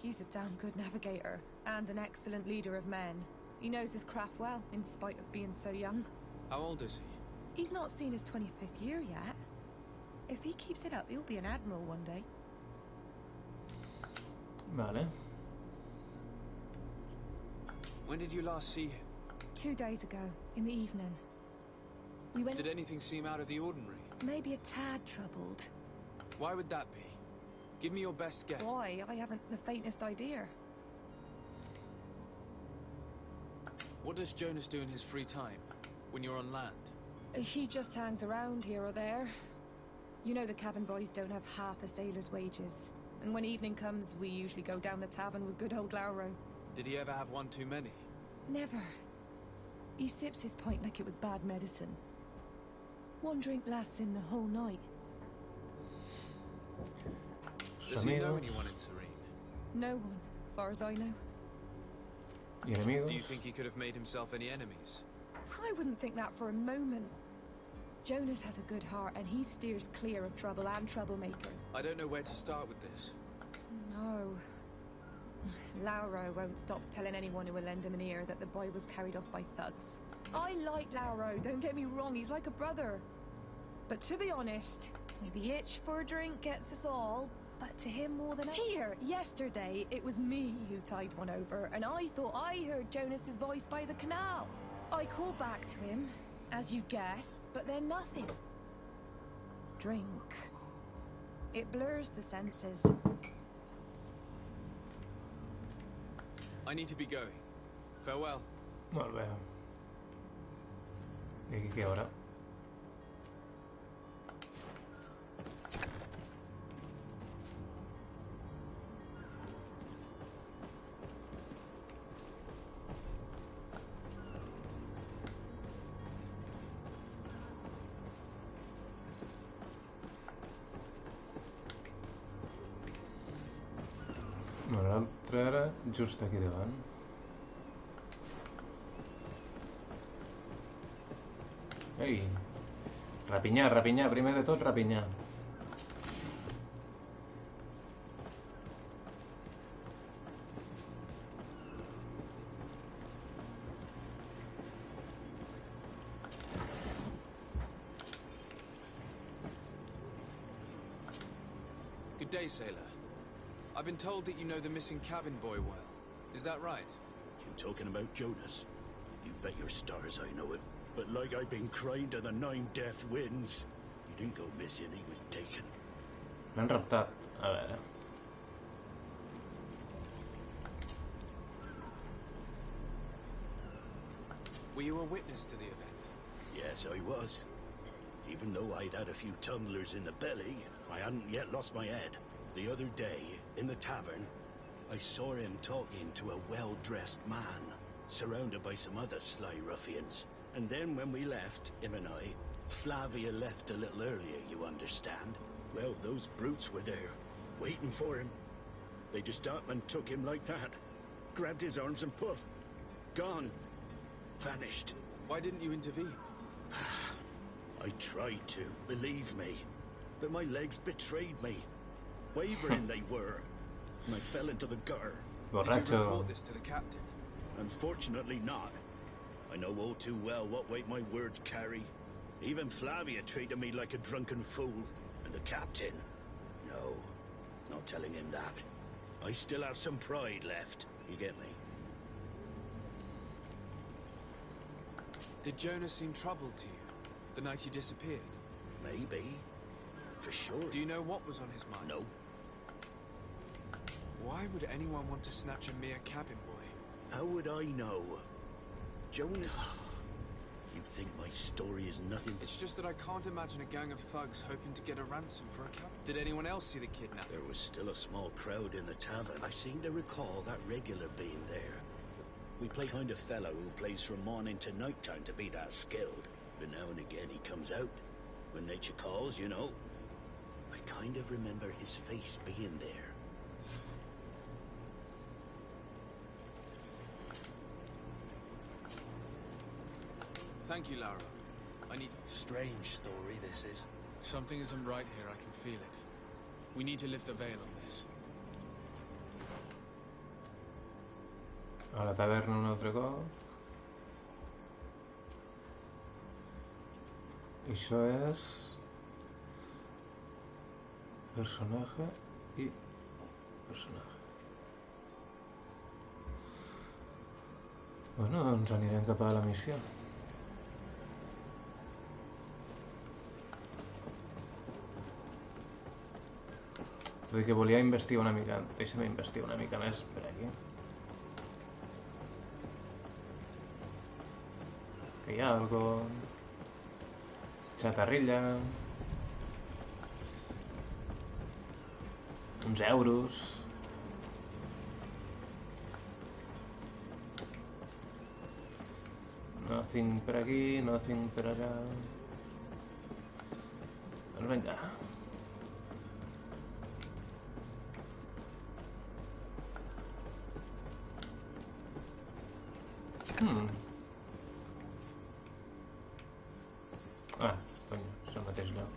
M: He's a damn good navigator, and an excellent leader of men. He knows his craft well, in spite of being so young.
E: How old is he?
M: He's not seen his 25th year yet. If he keeps it up, he'll be an admiral one day.
A: Vale.
E: When did you last see him?
M: 2 days ago, in the evening. We went...
E: Did anything seem out of the ordinary?
M: Maybe a tad troubled.
E: Why would that be? Give me your best guess.
M: Why? I haven't the faintest idea.
E: What does Jonas do in his free time, when you're on land?
M: He just hangs around here or there. You know the cabin boys don't have half a sailor's wages. And when evening comes, we usually go down the tavern with good old Lauro.
E: Did he ever have one too many?
M: Never. He sips his pint like it was bad medicine. One drink lasts him the whole night.
E: Does he know anyone in Serene?
M: No one, far as I know.
A: ¿Y enemigos?
E: Do you think he could have made himself any enemies?
M: I wouldn't think that for a moment. Jonas has a good heart, and he steers clear of trouble and troublemakers.
E: I don't know where to start with this.
M: No. Lauro won't stop telling anyone who will lend him an ear that the boy was carried off by thugs. I like Lauro, don't get me wrong, he's like a brother. But to be honest, the itch for a drink gets us all, but to him more than here, yesterday, it was me who tied one over, and I thought I heard Jonas's voice by the canal. I called back to him, as you guessed, but then nothing. Drink. It blurs the senses.
E: I need to be going. Farewell.
A: Molt bé. I aquí què haurà? L'altre era just aquí davant. Ei! Rapinyar, rapinyar, primer de tot rapinyar.
E: Good day, sailor. I've been told that you know the missing cabin boy well. Is that right?
H: You talking about Jonas? You bet your stars I know him. But like I've been crying to the 9 death winds, he didn't go missing, he was taken.
A: L'han raptat. A veure.
E: Were you a witness to the event?
H: Yes, I was. Even though I'd had a few tumblers in the belly, I hadn't yet lost my head. The other day, in the tavern, I saw him talking to a well-dressed man, surrounded by some other sly ruffians. And then when we left, him and I, Flavia left a little earlier, you understand? Well, those brutes were there, waiting for him. They just up and took him like that. Grabbed his arms and poof. Gone. Vanished.
E: Why didn't you intervene?
H: I tried to, believe me. But my legs betrayed me. Wavering they were. And I fell into the gutter.
E: Did you report this to the captain?
H: Unfortunately not. I know all too well what weight my words carry. Even Flavia treated me like a drunken fool. And the captain? No, not telling him that. I still have some pride left. You get me?
E: Did Jonas seem troubled to you the night he disappeared?
H: Maybe. For sure.
E: Do you know what was on his mind?
H: No.
E: Why would anyone want to snatch a mere cabin boy?
H: How would I know? Jonas... You think my story is nothing?
E: It's just that I can't imagine a gang of thugs hoping to get a ransom for a cabin. Did anyone else see the kidnapping?
H: There was still a small crowd in the tavern. I seem to recall that regular being there. We play kind of fellow who plays from morning to night time to be that skilled. But now and again he comes out. When nature calls, you know. I kind of remember his face being there.
E: Thank you, Lara. I need...
J: Strange story, this is.
E: Something isn't right here, I can feel it. We need to lift the veil on this.
A: A la taverna un altre cop. I això és... personatge i personatge. Bueno, doncs anirem cap a la missió. Tot i que volia investigar una mica, deixa'm investigar una mica més per aquí. Que hi ha algo... xatarrilla... uns euros... Nothing per aquí, nothing per allà... Doncs vinga. Ah, coño, és el mateix lloc.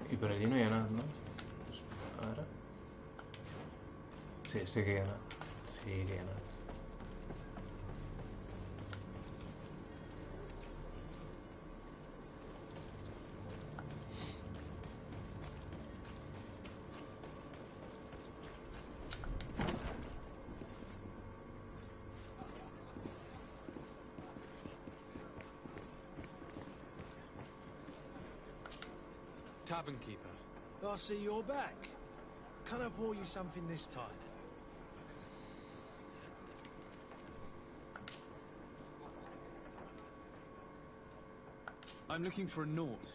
A: I per allí no hi ha anat, no? Ara? Sí, sí que hi ha anat. Sí que hi ha anat.
E: Tavern keeper.
J: I see you're back. Can I pour you something this time?
E: I'm looking for a Naut.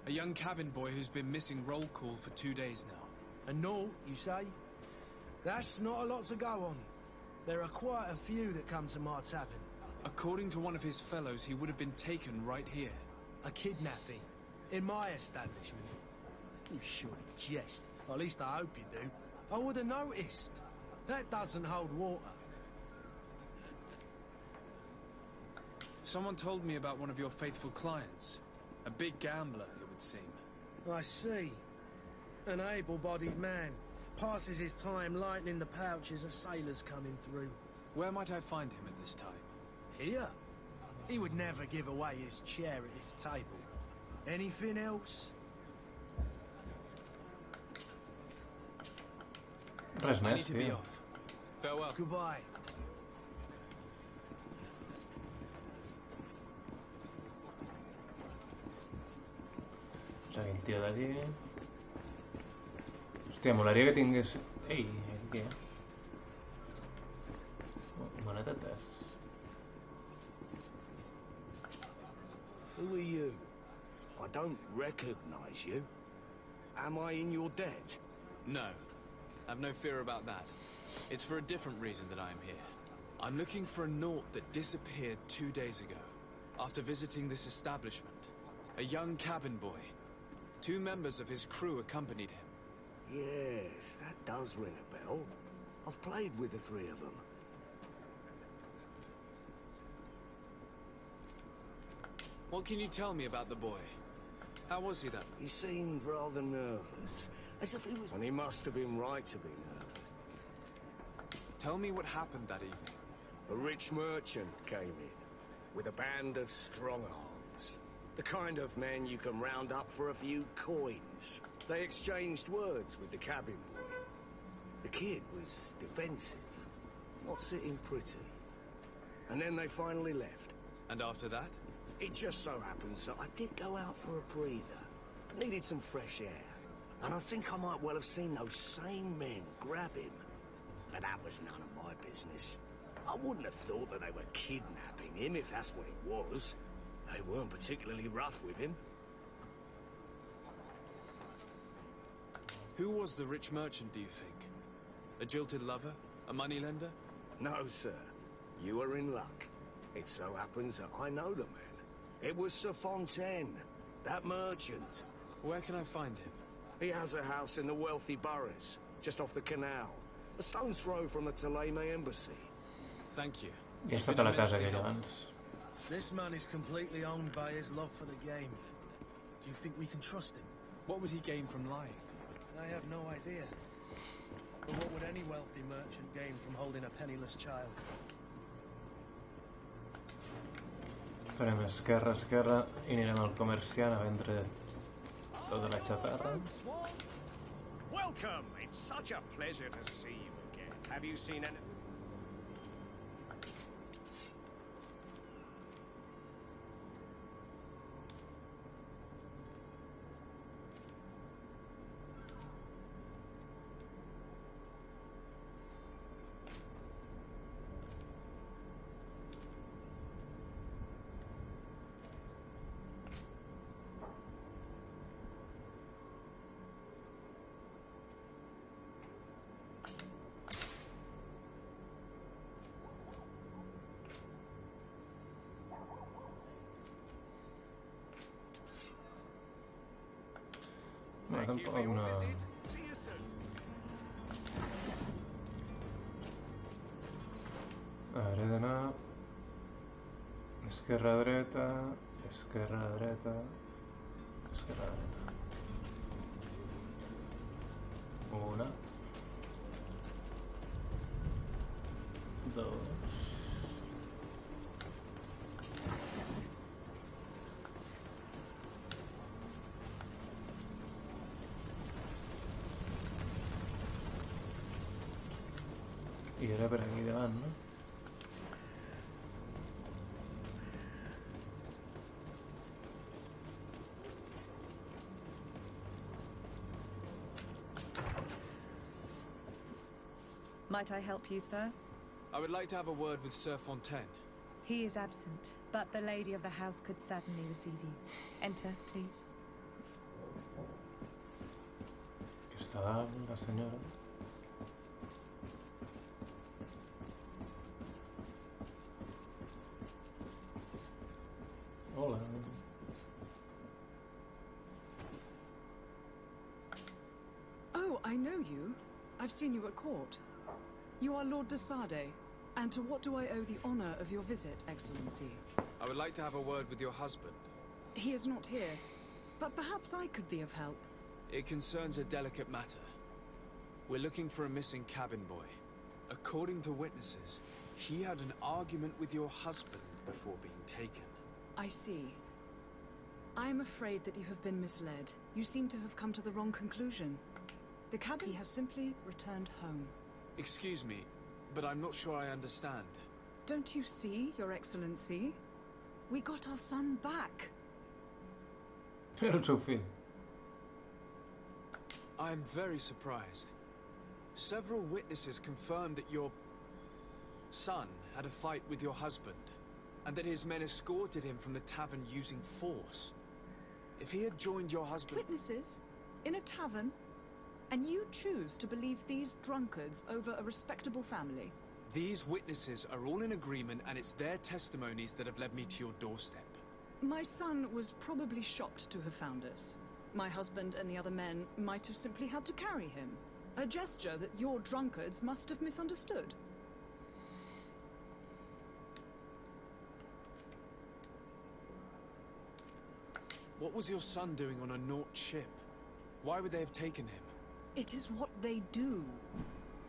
E: A young cabin boy who's been missing roll call for 2 days now.
J: A Naut, you say? That's not a lot to go on. There are quite a few that come to my tavern.
E: According to one of his fellows, he would have been taken right here.
J: A kidnapping? In my establishment? You surely jest. At least I hope you do. I would have noticed. That doesn't hold water.
E: Someone told me about one of your faithful clients. A big gambler, it would seem.
J: I see. An able-bodied man. Passes his time lightening the pouches of sailors coming through.
E: Where might I find him at this time?
J: Here? He would never give away his chair at his table. Anything else?
A: Res
E: I
A: més,
E: need to be
A: tio.
E: off. Farewell.
J: Goodbye.
A: Seguim, tio, d'allí. Hòstia, molaria que tingués... Ei, aquí què hi ha? Oh, monetetes.
H: Who are you? I don't recognize you. Am I in your debt?
E: No. Have no fear about that. It's for a different reason that I am here. I'm looking for a Naut that disappeared 2 days ago, after visiting this establishment. A young cabin boy. 2 members of his crew accompanied him.
H: Yes, that does ring a bell. I've played with the three of them.
E: What can you tell me about the boy? How was he then?
H: He seemed rather nervous, as if he was... And he must have been right to be nervous.
E: Tell me what happened that evening.
H: A rich merchant came in, with a band of strong arms. The kind of men you can round up for a few coins. They exchanged words with the cabin boy. The kid was defensive, not sitting pretty. And then they finally left.
E: And after that?
H: It just so happens that I did go out for a breather. I needed some fresh air. And I think I might well have seen those same men grab him. But that was none of my business. I wouldn't have thought that they were kidnapping him, if that's what it was. They weren't particularly rough with him.
E: Who was the rich merchant, do you think? A jilted lover? A moneylender?
H: No, sir. You are in luck. It so happens that I know the man. It was Sir Fontaine, that merchant.
E: Where can I find him?
H: He has a house in the wealthy boroughs, just off the canal. A stone's throw from the Theleme embassy.
E: Thank you.
A: I he estat a la casa aquella abans.
J: This man is completely owned by his love for the game. Do you think we can trust him?
C: What would he gain from lying?
J: I have no idea. But what would any wealthy merchant gain from holding a penniless child?
A: Farem esquerra, esquerra i anirem al comerciant a vendre tota la xatarra.
I: Welcome! It's such a pleasure to see you again. Have you seen any...
A: No, tampoc no... A veure, he d'anar... Esquerra, dreta... Esquerra, dreta... Esquerra, dreta... Una... Dos... I era per aquí davant, no?
M: Might I help you, sir?
E: I would like to have a word with Sir Fontaine.
M: He is absent, but the lady of the house could certainly receive you. Enter, please.
A: Aquí està la senyora. Hola.
G: Oh, I know you. I've seen you at court. You are Lord de Sade. And to what do I owe the honor of your visit, Excellency?
E: I would like to have a word with your husband.
G: He is not here, but perhaps I could be of help.
E: It concerns a delicate matter. We're looking for a missing cabin boy. According to witnesses, he had an argument with your husband before being taken.
G: I see. I am afraid that you have been misled. You seem to have come to the wrong conclusion. The cabin has simply returned home.
E: Excuse me, but I'm not sure I understand.
G: Don't you see, Your Excellency? We got our son back.
A: Era el seu fill.
E: I am very surprised. Several witnesses confirmed that your son had a fight with your husband, and that his men escorted him from the tavern using force. If he had joined your husband...
G: Witnesses? In a tavern? And you choose to believe these drunkards over a respectable family?
E: These witnesses are all in agreement, and it's their testimonies that have led me to your doorstep.
G: My son was probably shocked to have found us. My husband and the other men might have simply had to carry him. A gesture that your drunkards must have misunderstood.
C: What was your son doing on a Naut ship? Why would they have taken him?
G: It is what they do.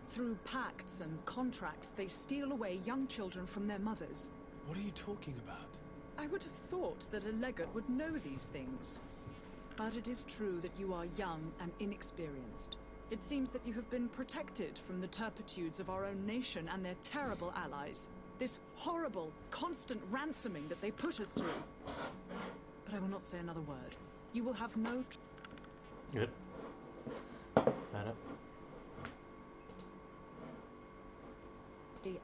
G: Through pacts and contracts, they steal away young children from their mothers.
C: What are you talking about?
G: I would have thought that a legate would know these things. But it is true that you are young and inexperienced. It seems that you have been protected from the turpitudes of our own nation and their terrible allies. This horrible, constant ransoming that they put us through. But I will not say another word. You will have no...
A: Good. Ara.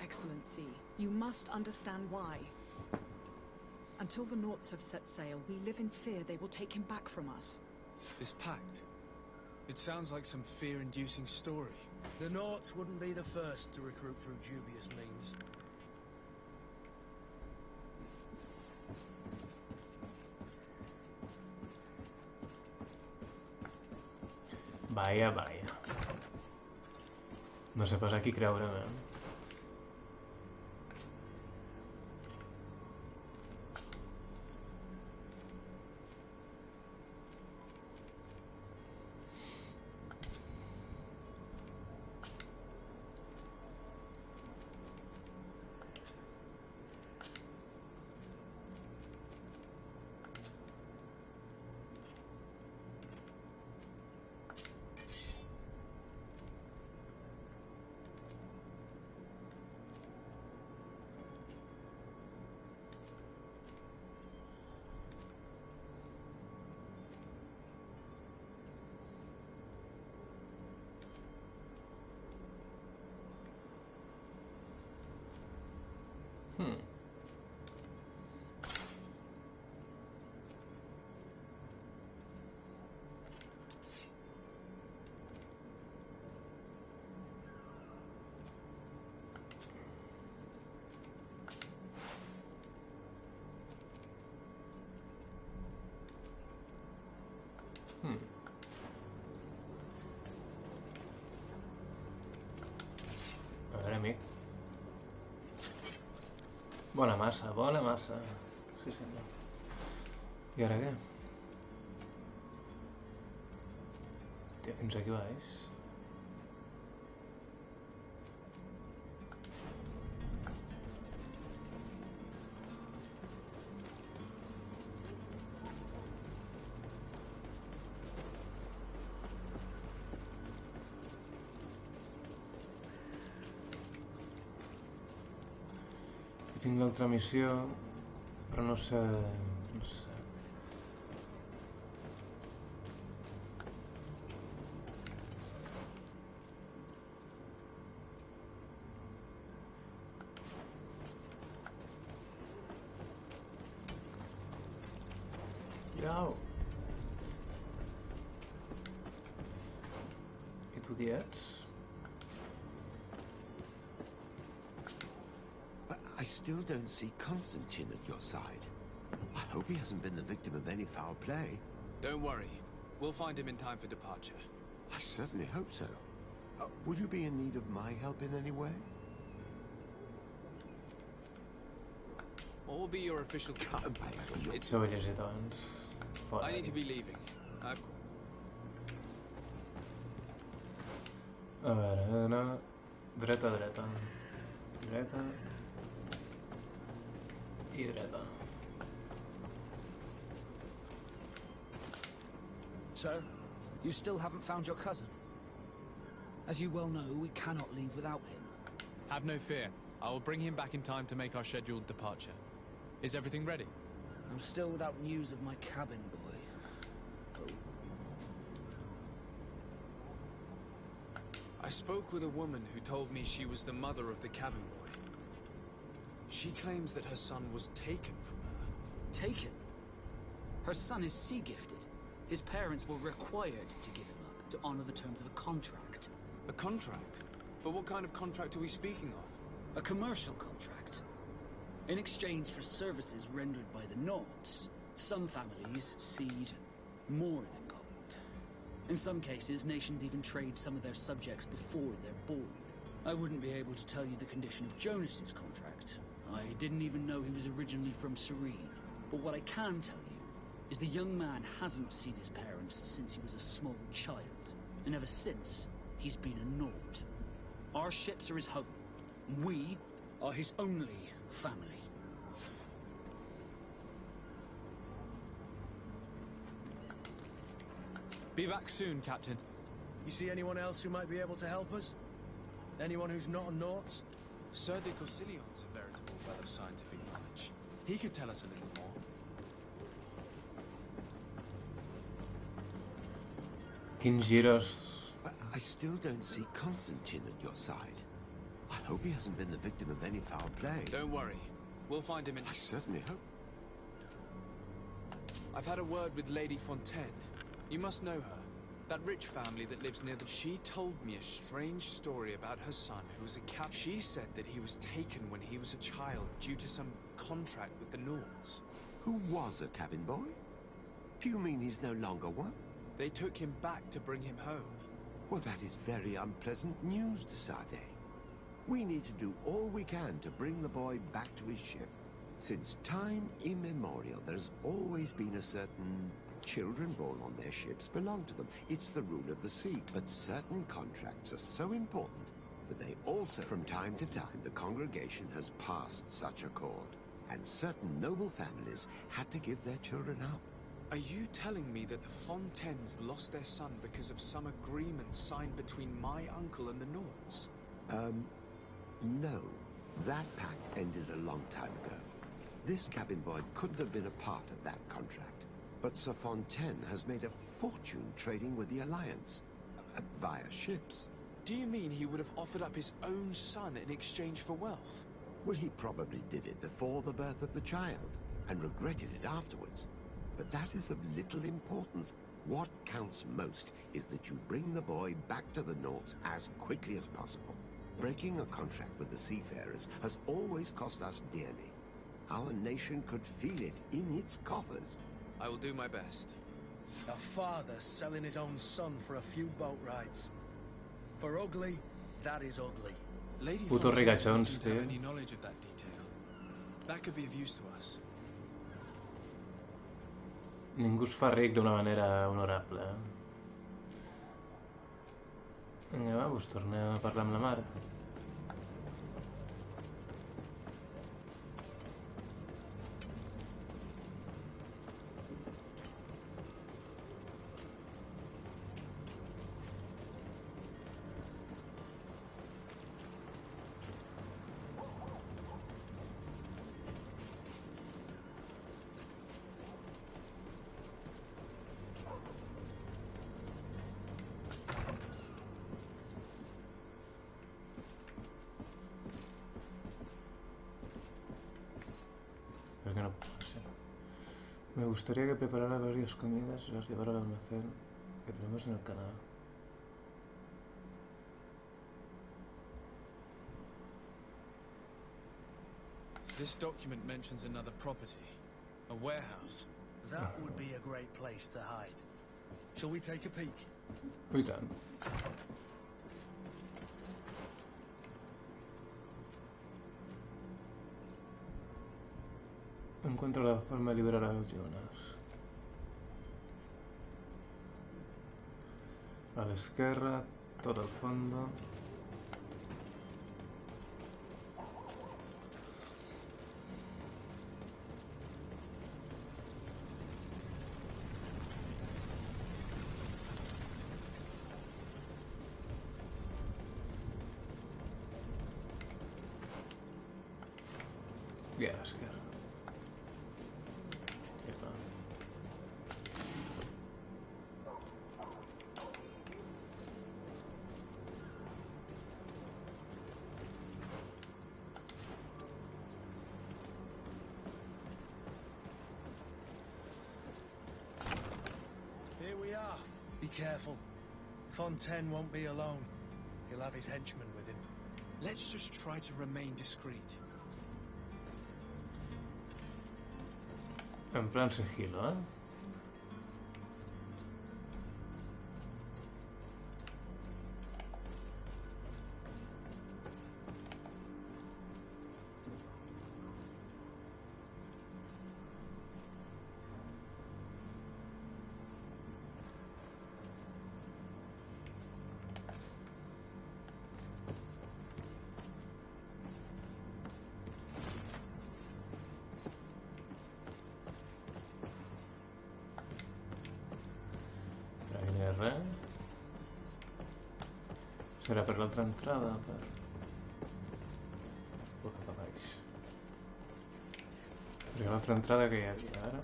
G: Excellency, you must understand why. Until the Nauts have set sail, we live in fear they will take him back from us.
C: This pact? It sounds like some fear-inducing story.
J: The Nauts wouldn't be the first to recruit through dubious means.
A: Vaya, vaya. No sé pas a qui creure, eh? A veure, amic. Bona massa, bona massa. Sí, senyor. I ara què? Hòstia, fins aquí baix. Tinc l'altra missió, però no sé... no sé... Iau! I tu qui ets?
N: I still don't see Constantine at your side. I hope he hasn't been the victim of any foul play.
C: Don't worry. We'll find him in time for departure.
N: I certainly hope so. Would you be in need of my help in any way?
C: What will be your official...
A: Això ho he llegit abans.
C: I need to be leaving.
A: A veure, he d'anar dreta, dreta. Dreta... I dreta.
B: Sir, you still haven't found your cousin. As you well know, we cannot leave without him.
C: Have no fear. I will bring him back in time to make our scheduled departure. Is everything ready?
B: I'm still without news of my cabin boy. But...
C: I spoke with a woman who told me she was the mother of the cabin boy. She claims that her son was taken from her.
B: Taken? Her son is sea-gifted. His parents were required to give him up to honor the terms of a contract.
C: A contract? But what kind of contract are we speaking of?
B: A commercial contract. In exchange for services rendered by the Nauts, some families cede more than gold. In some cases, nations even trade some of their subjects before they're born. I wouldn't be able to tell you the condition of Jonas's contract. I didn't even know he was originally from Serene. But what I can tell you is the young man hasn't seen his parents since he was a small child. And ever since, he's been a Nord. Our ships are his home. We are his only family.
C: Be back soon, Captain.
J: You see anyone else who might be able to help us? Anyone who's not a Nauts?
C: Sir de Corsillion's a veritable well of scientific knowledge. He could tell us a little more.
A: Quins giros.
N: I still don't see Constantine at your side. I hope he hasn't been the victim of any foul play.
C: Don't worry. We'll find him in...
N: I certainly hope.
C: I've had a word with Lady Fontaine. You must know her. That rich family that lives near the... She told me a strange story about her son who was a captain. She said that he was taken when he was a child due to some contract with the Nords.
N: Who was a cabin boy? Do you mean he's no longer one?
C: They took him back to bring him home.
N: Well, that is very unpleasant news, de Sade. We need to do all we can to bring the boy back to his ship. Since time immemorial, there's always been a certain... Children born on their ships belong to them. It's the rule of the sea. But certain contracts are so important that they also, from time to time, the congregation has passed such accord. And certain noble families had to give their children up.
C: Are you telling me that the Fontaines lost their son because of some agreement signed between my uncle and the Nords?
N: No. That pact ended a long time ago. This cabin boy couldn't have been a part of that contract. But Sir Fontaine has made a fortune trading with the Alliance, via ships.
C: Do you mean he would have offered up his own son in exchange for wealth?
N: Well, he probably did it before the birth of the child, and regretted it afterwards. But that is of little importance. What counts most is that you bring the boy back to the Nords as quickly as possible. Breaking a contract with the seafarers has always cost us dearly. Our nation could feel it in its coffers.
C: I will do my best.
J: A father selling his own son for a few boat rides. For ugly, that is ugly.
C: Lady
A: Puto
C: Fontaine
A: ricachons,
C: doesn't have
A: tío.
C: any knowledge of that detail. That could be of use to us.
A: Ningú es fa ric d'una manera honorable. Vinga, va, doncs tornem a parlar amb la mare. ¿Por qué no puedo ser? Me gustaría que preparara varias comidas y las llevara al almacén que tenemos en el canal.
C: This document mentions another property. A warehouse.
J: That would be a great place to hide. Shall we take a peek?
A: I tant. Encuentra la forma de liberar a los Jonas. A la izquierda, todo al fondo. Y a la izquierda.
J: Here we are. Be careful. Fontaine won't be alone. He'll have his henchmen with him.
C: Let's just try to remain discreet.
A: En plan sigilo, ¿eh? res. Serà per l'altra entrada, per... o cap a baix. Perquè l'altra entrada que hi havia ara...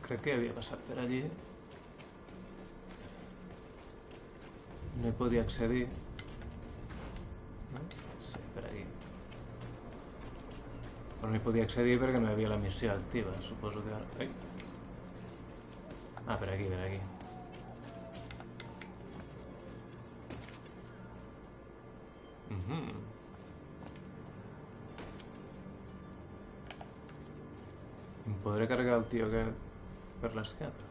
A: Crec que havia passat per allí. No hi podia accedir. No? Sí, per aquí. Però no hi podia accedir perquè no hi havia la missió activa. Suposo que ara... Ai. Ah, per aquí, per aquí. Em podré carregar el tio aquest per l'esquerra?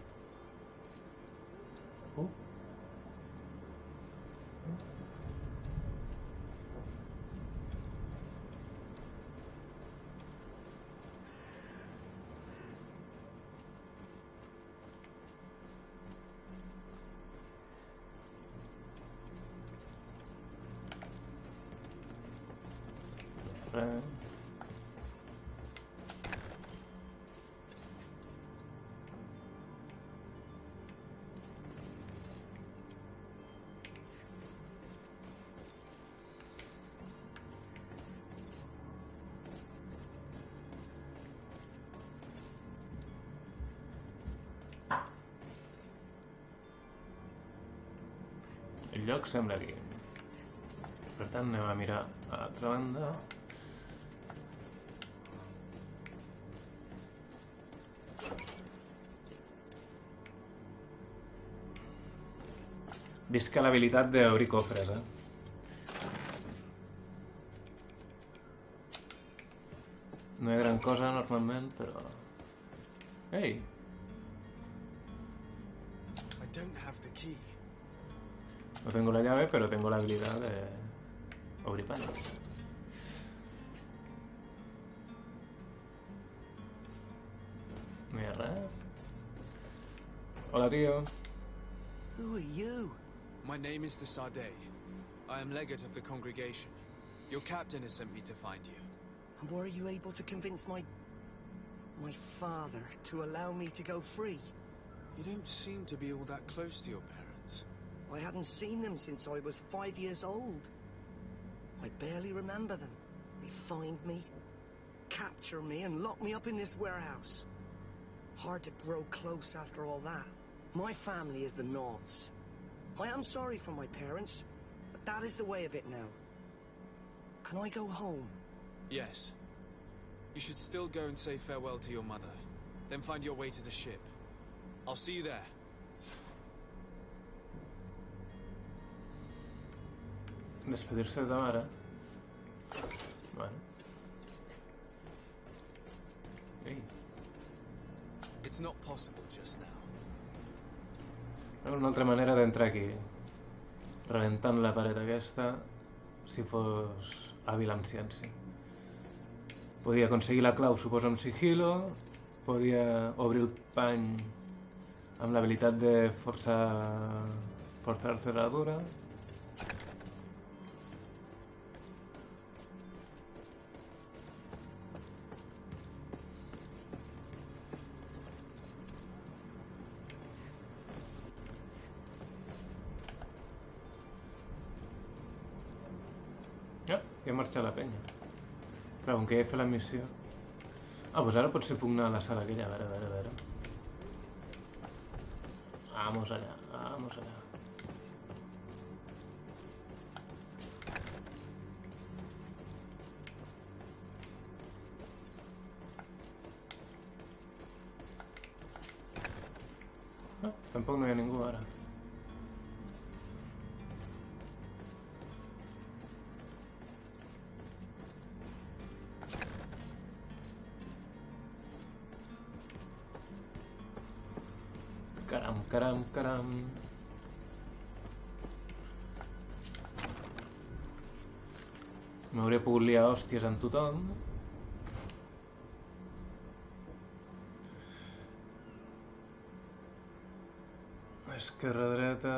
A: El lloc sembla aquí. Per tant, anem a mirar a l'altra banda. Visca l'habilitat d'obrir cofres, No hi ha gran cosa normalment, però... Ei!
C: I don't have the key.
A: No tengo la llave, pero tengo la habilidad de abrir panes. No hi ha res. Hola, tío.
H: Who are you?
C: My name is Desade. I am legate of the congregation. Your captain has sent me to find you.
O: And were you able to convince my father to allow me to go free?
C: You don't seem to be all that close to your parents.
O: I hadn't seen them since I was 5 years old. I barely remember them. They find me, capture me, and lock me up in this warehouse. Hard to grow close after all that. My family is the Naughts. I am sorry for my parents, but that is the way of it now. Can I go home?
C: Yes. You should still go and say farewell to your mother. Then find your way to the ship. I'll see you there.
A: Despedirse de Tamara. Vale. Ei.
C: It's not possible just now.
A: Una altra manera d'entrar aquí. Rebentant la paret aquesta, si fos hàbil amb ciència. Podia aconseguir la clau, suposo, amb sigilo. Podia obrir el pany amb l'habilitat de forçar cerradura. Que marxa la penya. Clar, com que ja he fet la missió... Ah, doncs ara potser puc anar a la sala aquella. A veure. Vamos allá, vamos allá. Ah, tampoc no hi ha ningú ara. Caram. M'hauria pogut liar hòsties amb tothom. Esquerra, dreta...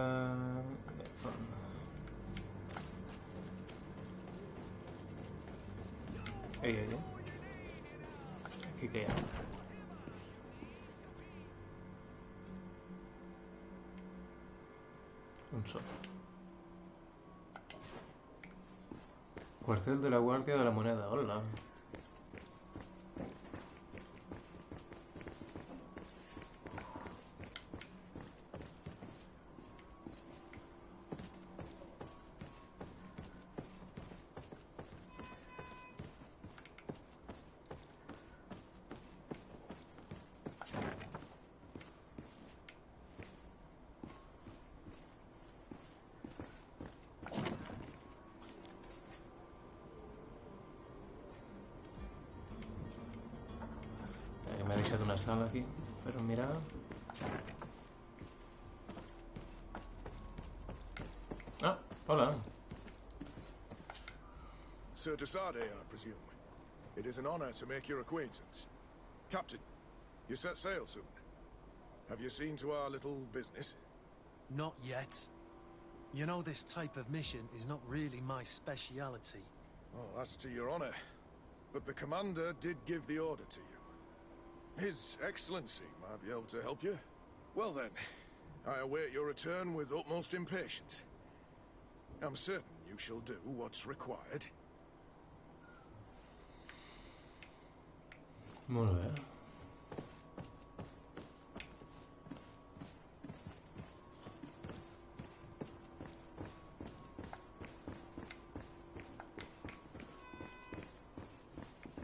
A: Ei. Aquí què hi ha? Un sol. Cuartel de la Guardia de la Moneda, hola. M'ha deixat una sala aquí per mirar. Ah, hola.
P: Sir Desade, I presume. It is an honor to make your acquaintance. Captain, you set sail soon. Have you seen to our little business?
J: Not yet. You know, this type of mission is not really my speciality.
P: Oh, that's to your honor. But the commander did give the order to you. His Excellency might be able to help you. Well then, I await your return with utmost impatience. I'm certain you shall do what's required.
A: Molt bé.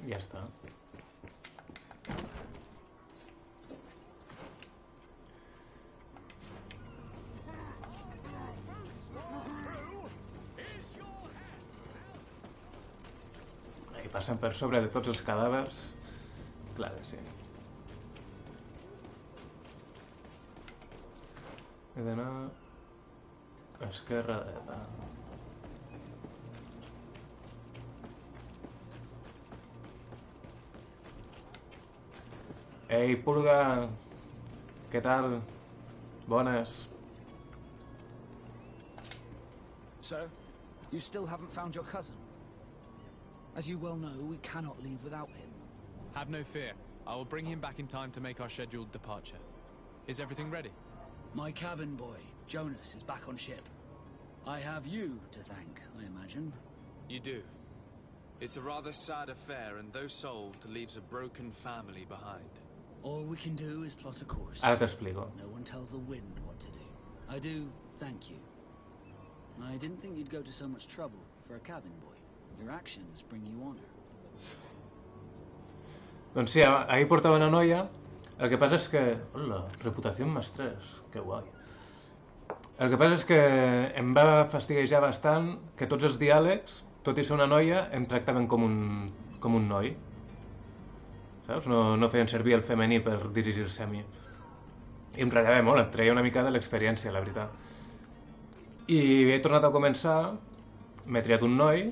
A: Ja està. I passen per sobre de tots els cadàvers. Clar que sí. He d'anar a esquerra, dreta. Ei, purga! Què tal? Bones.
B: So, you still haven't found your cousin? As you well know, we cannot leave without him.
C: Have no fear. I will bring him back in time to make our scheduled departure. Is everything ready?
B: My cabin boy, Jonas, is back on ship. I have you to thank, I imagine.
E: You do. It's a rather sad affair, and though solved, leaves a broken family behind.
B: All we can do is plot a course.
A: Ara t'explico.
B: No one tells the wind what to do. I do thank you. I didn't think you'd go to so much trouble for a cabin boy. Your actions bring you honor.
A: Doncs sí, ahir portava una noia. El que passa és que... Hola, reputació en +3. Que guai. El que passa és que em va fastiguejar bastant que tots els diàlegs, tot i ser una noia, em tractaven com un noi. Saps? No feien servir el femení per dirigir-se a mi. I em ratllava molt, em treia una mica de l'experiència, la veritat. I he tornat a començar, m'he triat un noi,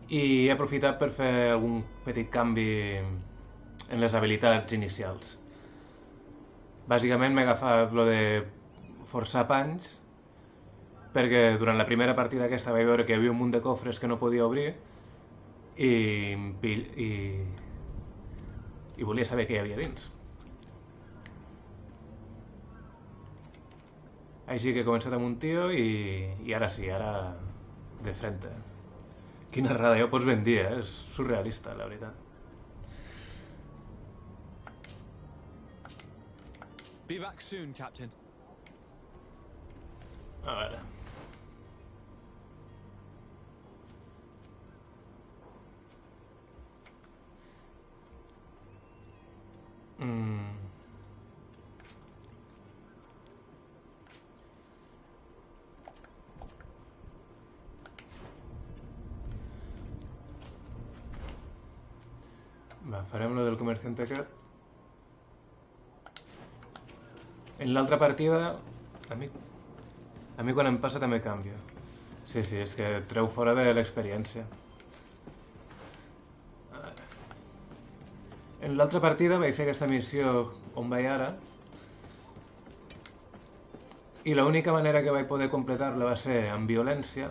A: i he aprofitat per fer algun petit canvi en les habilitats inicials. Bàsicament m'he agafat lo de forçar panys, perquè durant la primera partida aquesta vaig veure que hi havia un munt de cofres que no podia obrir i volia saber què hi havia dins. Així que he començat amb un tio i ara sí, ara de frente. Quina errada, ja ho pots ben dir, és surrealista, la veritat.
C: Be back soon, Captain.
A: A veure. Va, farem lo del comerciante aquest. En l'altra partida, a mi quan em passa també canvia. Sí, és que et treu fora de l'experiència. En l'altra partida vaig fer aquesta missió on vaig ara i l'única manera que vaig poder completar-la va ser amb violència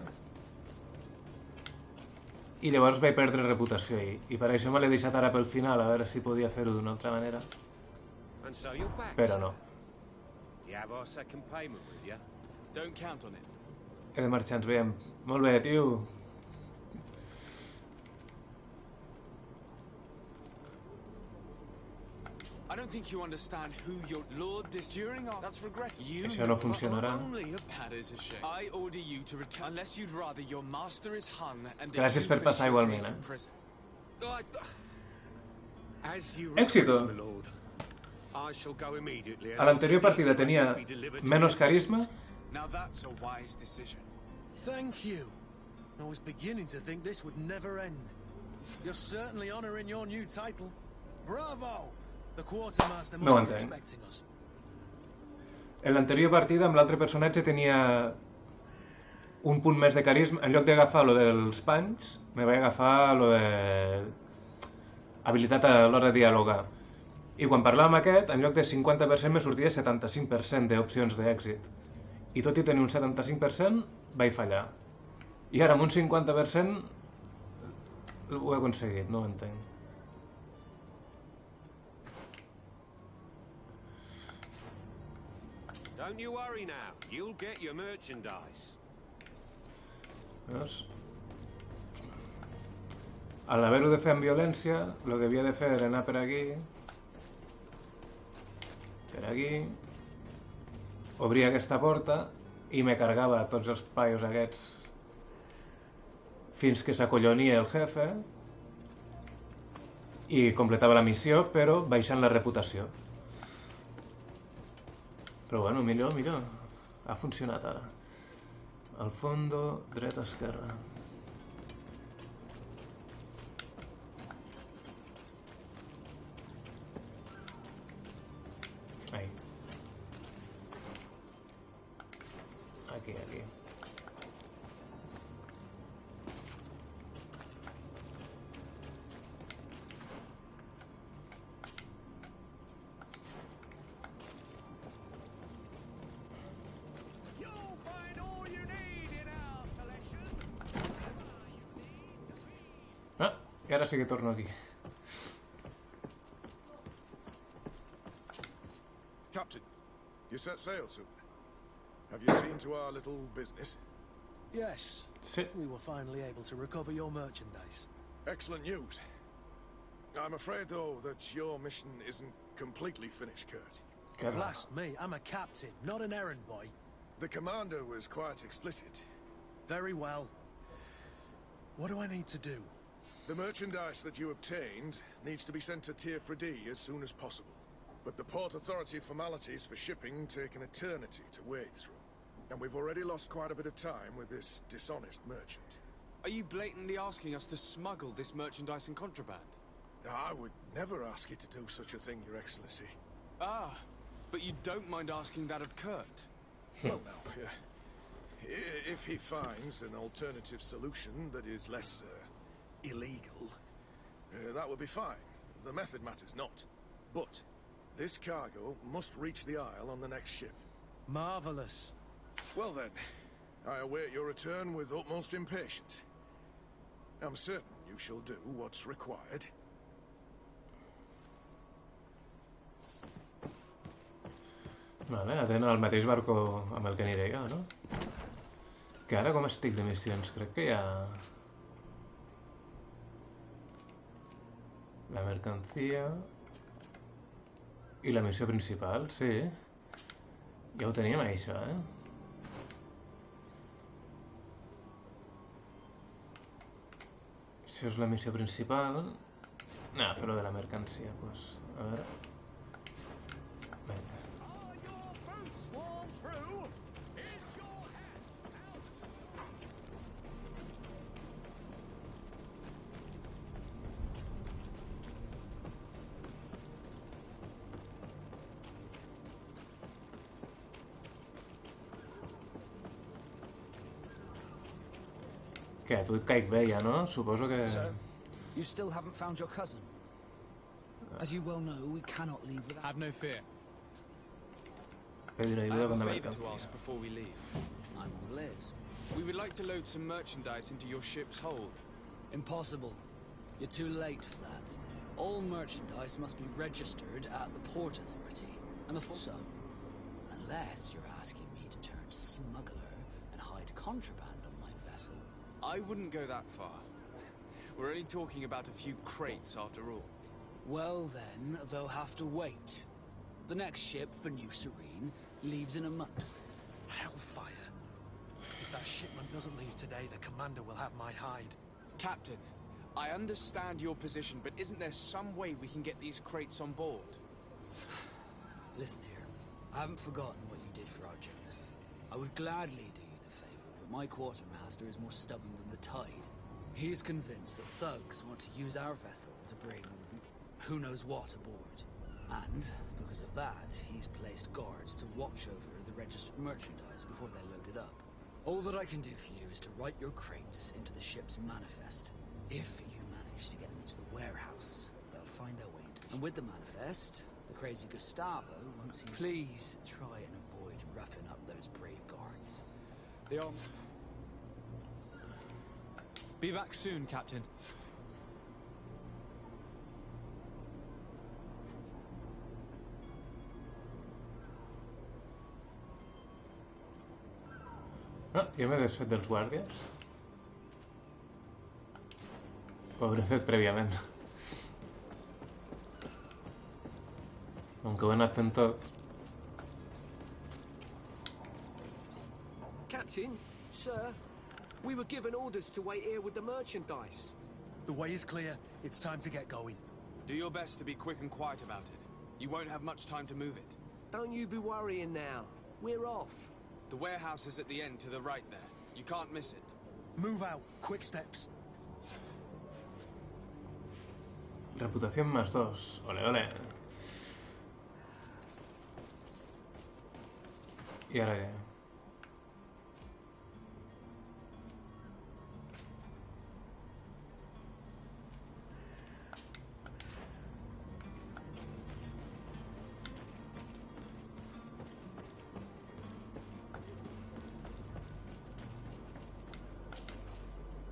A: i llavors vaig perdre reputació i per això me l'he deixat ara pel final, a veure si podia fer-ho d'una altra manera. Però no. He de marxar, ens veiem. Molt bé, tio.
C: I don't think you understand who your lord is during our... That's regrettable.
A: Això no funcionarà.
C: That is a shame. I order you to return unless you'd rather your master is hung and
A: Gràcies per passar igualment, Èxito. A l'anterior partida tenia menos carisma.
C: Now that's a wise decision.
J: Thank you. I was beginning to think this would never end. You're certainly honoring your new title. Bravo! The quartermaster must be expecting us.
A: En l'anterior partida amb l'altre personatge tenia un punt més de carisma. En lloc d'agafar lo dels panys, me vaig agafar lo de habilitat a l'hora de dialogar. I quan parlava amb aquest, en lloc de 50% me sortia 75% d'opcions d'èxit. I tot i tenir un 75%, vaig fallar. I ara amb un 50% ho he aconseguit, no ho entenc.
Q: Don't you worry now. You'll get your merchandise.
A: Veus? Al haver-ho de fer amb violència, el que havia de fer era anar per aquí, obrir aquesta porta i me cargava tots els paios aquests fins que s'acollonia el jefe i completava la missió, però baixant la reputació. Però bueno, millor. Ha funcionat ara. Al fondo, dreta, esquerra. Ahí. Aquí. I ara sí que torno aquí.
P: Captain, you set sail soon. Have you seen to our little business?
J: Yes. We were finally able to recover your merchandise.
P: Excellent news. I'm afraid, though, that your mission isn't completely finished, Kurt.
J: Blast me, I'm a captain, not an errand boy.
P: The commander was quite explicit.
J: Very well. What do I need to do?
P: The merchandise that you obtained needs to be sent to Tier 4D as soon as possible. But the Port Authority formalities for shipping take an eternity to wade through. And we've already lost quite a bit of time with this dishonest merchant.
C: Are you blatantly asking us to smuggle this merchandise in contraband?
P: I would never ask you to do such a thing, Your Excellency.
C: Ah, but you don't mind asking that of Kurt?
P: Well, no. If he finds an alternative solution that is less illegal, that would be fine. The method matters not. But this cargo must reach the Isle on the next ship.
J: Marvelous.
P: Well then, I await your return with utmost impatience. I'm certain you shall do what's required.
A: Vale, atent al mateix barco amb el que aniré jo, no? Que ara com estic de missions? Crec que hi ha... La mercancía... I la missió principal, sí. Ja ho teníem, això, Això és la missió principal. No, però de la mercancía, pues... A veure... Vinga. Què, tu et caic bé ja, no? Suposo que...
B: So, you still haven't found your cousin? As you well know, we cannot leave without...
C: Have no fear.
A: Pediré
C: I
A: ayuda
C: have
A: con
C: a
A: la
C: favor to
A: mercancía.
C: ask before we leave.
B: I'm all ears.
C: We would like to load some merchandise into your ship's hold.
B: Impossible. You're too late for that. All merchandise must be registered at the Port Authority, and the so, unless you're asking me to turn smuggler and hide contraband on my vessel.
C: I wouldn't go that far. We're only talking about a few crates after all.
B: Well then, they'll have to wait. The next ship for New Serene leaves in a month.
J: Hellfire. If that shipment doesn't leave today, the commander will have my hide.
C: Captain, I understand your position, but isn't there some way we can get these crates on board?
B: Listen here, I haven't forgotten what you did for our Jonas. I would gladly do you the favor, but my quartermaster is more stubborn than the tide. He is convinced that thugs want to use our vessel to bring who knows what aboard. And, because of that, he's placed guards to watch over the registered merchandise before they load it up. All that I can do for you is to write your crates into the ship's manifest. If you manage to get them into the warehouse, they'll find their way into and with the manifest, the crazy Gustavo won't see. Please try and avoid roughing up those brave guards. They are...
C: Be back soon, Captain.
A: Ah, jo m'he desfet dels guàrdies. Ho hauré fet prèviament. Aunque ho he anat fent tot.
R: Captain, sir, we were given orders to wait here with the merchandise.
J: The way is clear. It's time to get going.
C: Do your best to be quick and quiet about it. You won't have much time to move it.
R: Don't you be worrying now. We're off.
C: The warehouse is at the end to the right there. You can't miss it.
J: Move out. Quick steps.
A: Reputación +2. Ole, ole. ¿Y ahora qué?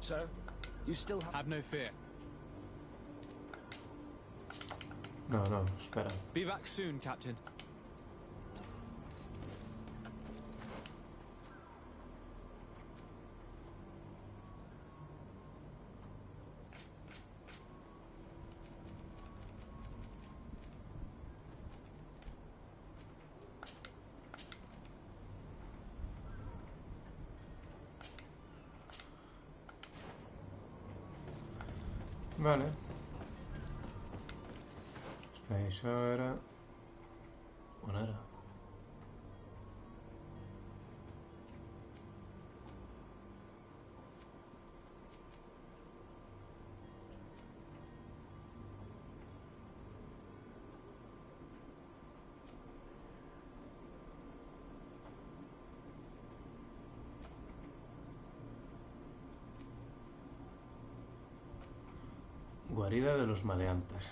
B: Sir, you still
C: have no fear.
A: No, espera.
C: Be back soon, Captain.
A: Vale. Espera, això era... On era? Guarida de los maleantes.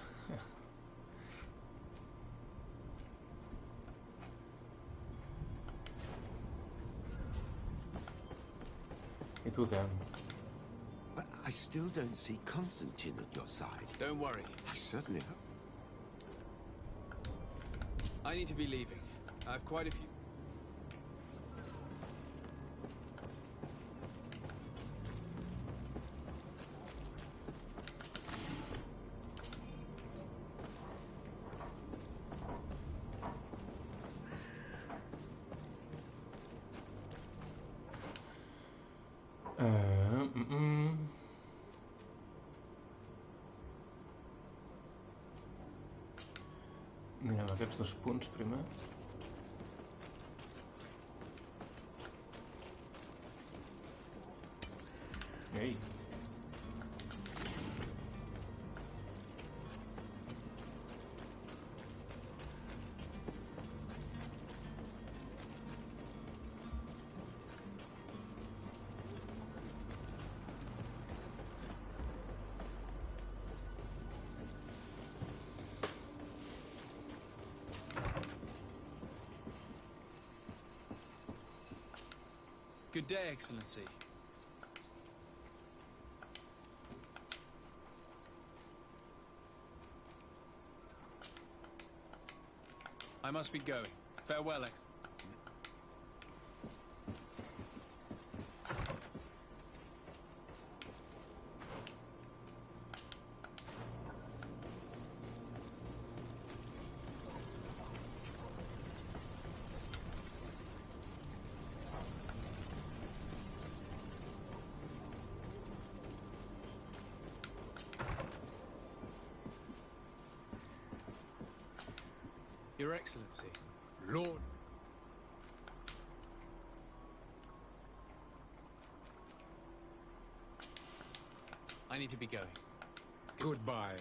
A: ¿Y tú qué?
N: But I still don't see Constantine at your side.
C: Don't worry.
N: I certainly hope.
C: I need to be leaving. I have quite a few...
A: Mirem aquests 2 punts primer. Ei.
C: Good day, Excellency. I must be going. Farewell, Ex. Your Excellency.
K: Lord.
C: I need to be going.
K: Goodbye.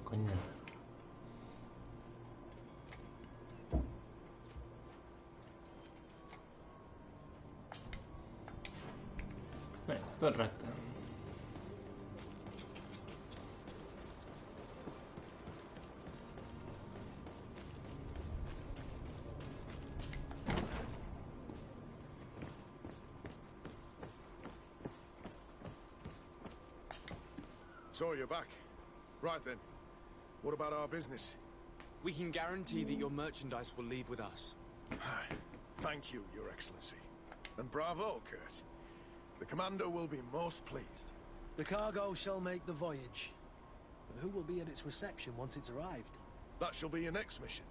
A: Coño. Esto es recto.
P: So you're back. Right then. What about our business?
C: We can guarantee that your merchandise will leave with us.
P: Thank you, Your Excellency. And bravo, Kurt. The commander will be most pleased.
J: The cargo shall make the voyage. But who will be at its reception once it's arrived?
P: That shall be your next mission.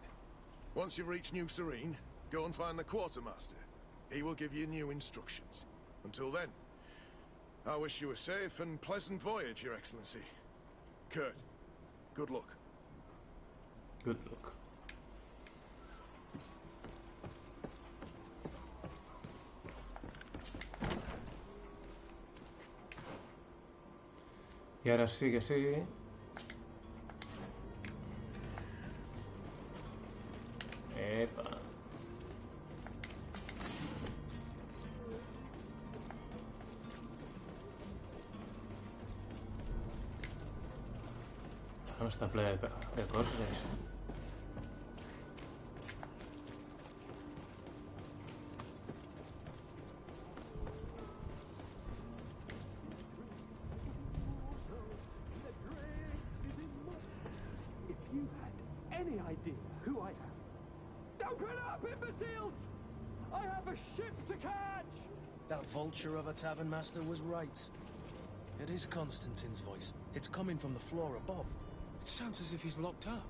P: Once you reach New Serene, go and find the quartermaster. He will give you new instructions. Until then, I wish you a safe and pleasant voyage, Your Excellency. Kurt, good luck.
A: Good luck. Y ahora sí que sí. Epa. No està ple de coses.
J: That vulture of a tavern master was right. It is Constantine's voice. It's coming from the floor above.
C: It sounds as if he's locked up.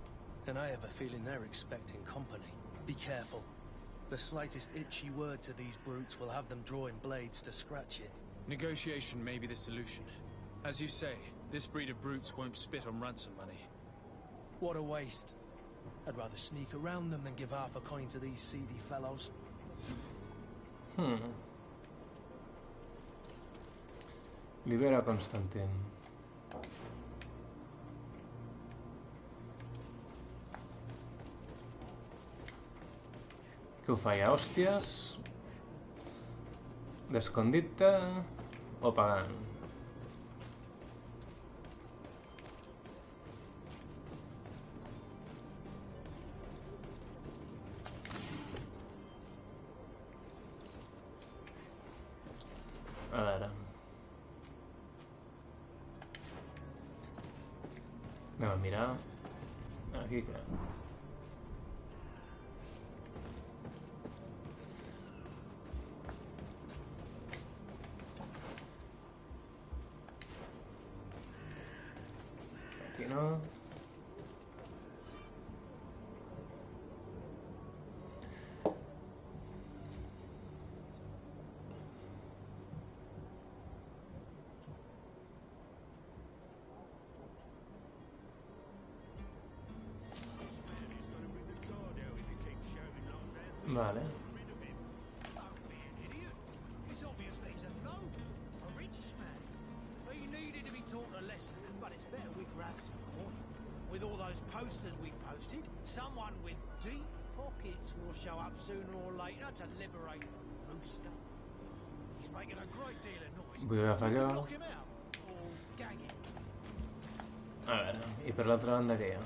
J: And I have a feeling they're expecting company. Be careful. The slightest itchy word to these brutes will have them drawing blades to scratch it.
C: Negotiation may be the solution. As you say, this breed of brutes won't spit on ransom money.
J: What a waste. I'd rather sneak around them than give half a coin to these seedy fellows.
A: Libera Constantin. Què ho faia? Hòsties? D'escondite o pagant? A veure. Anem a mirar. Aquí, clar. Aquí no. Vale.
D: It's obvious that he's a gnome. A rich man. He needed to be taught a
S: but it's better we grab some corn. With all those posters we posted, someone with deep pockets will show up sooner or later to liberate the rooster. He's making a great deal of noise.
A: Voy a agafar
S: We
A: allò.
S: can knock him out or gag him.
A: A veure, i per l'altra banda què hi ha?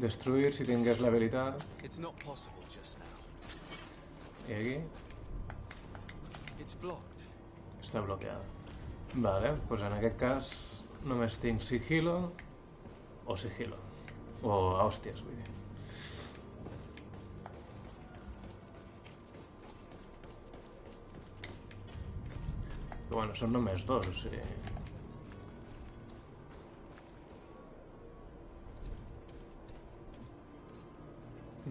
A: Destruir si tingués l'habilitat.
C: It's not possible just now.
A: I aquí?
C: It's blocked.
A: Està bloqueada. Vale, doncs en aquest cas només tinc sigilo o sigilo. O hòsties, vull dir. Però bueno, són només dos, o sigui...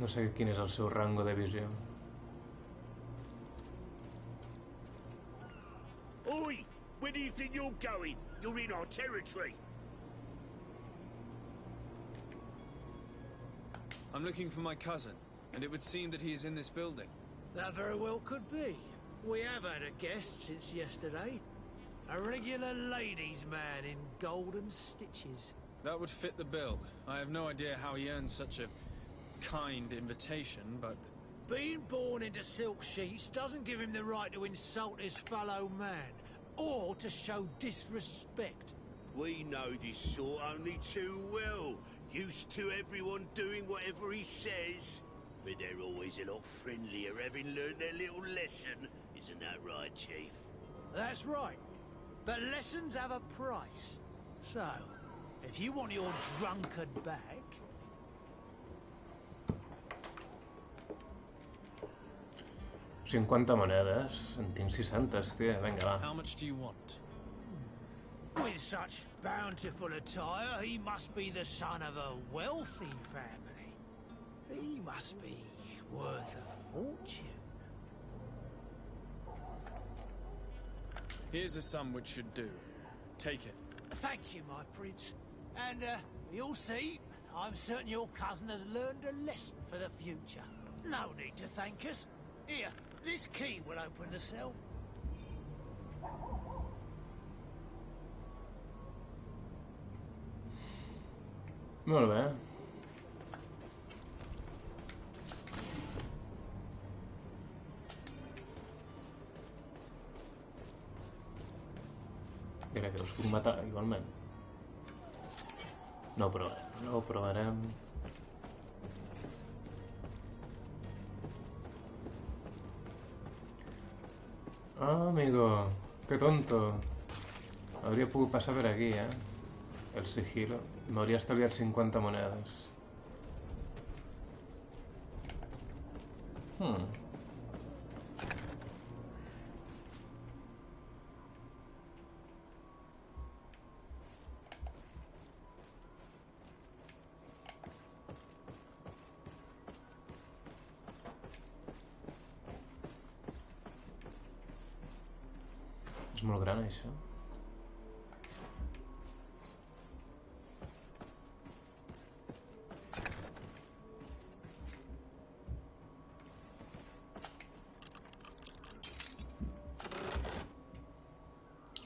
A: No sé quin és el seu rango de visió.
H: Oi! Where do you think you're going? You're in our territory.
C: I'm looking for my cousin, and it would seem that he is in this building.
S: That very well could be. We have had a guest since yesterday. A regular ladies' man in golden stitches.
C: That would fit the bill. I have no idea how he earned such a kind invitation, but...
S: Being born into silk sheets doesn't give him the right to insult his fellow man, or to show disrespect.
H: We know this sort only too well. Used to everyone doing whatever he says. But they're always a lot friendlier having learned their little lesson. Isn't that right, Chief?
S: That's right. But lessons have a price. So, if you want your drunkard back...
A: $50 monedes. En tinc 600, tia. Vinga, va.
C: How much do you want?
S: With such bountiful attire, he must be the son of a wealthy family. He must be worth a fortune.
C: Here's a sum which should do. Take it.
S: Thank you, my prince. And, you'll see, I'm certain your cousin has learned a lesson for the future. No need to thank us. Here, this key will open the cell.
A: Molt bé. Mira, que us puc matar igualment. No ho provarem, no ho provarem. Ah, amigo, qué tonto. Habría pogut passar per aquí, el sigilo. M'hauria estalviat 50 monedes. És molt gran, això.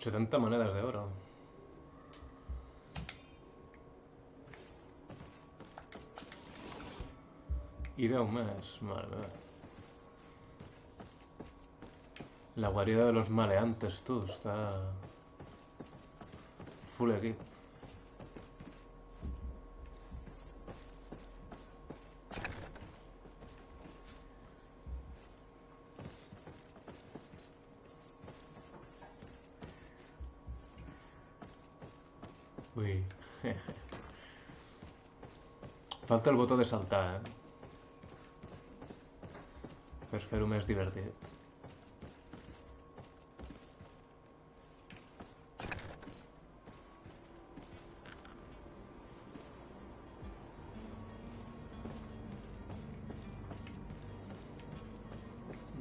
A: $70 monedes d'oro. I 10 més, mare meva. La guarida de los maleantes, tu, està... full equip. Ui. Falta el botó de saltar, per fer-ho més divertit.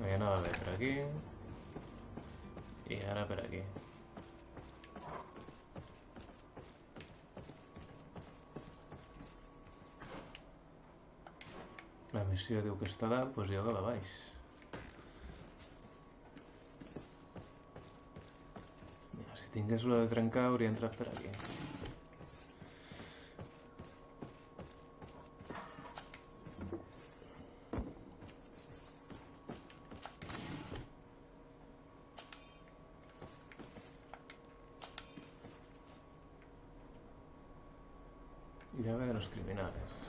A: Ja anava bé per aquí. I ara per aquí. La missió diu que està dalt, doncs jo cap a baix. Mira, si tingués lo de trencar hauria entrat per aquí. Llave de los criminales.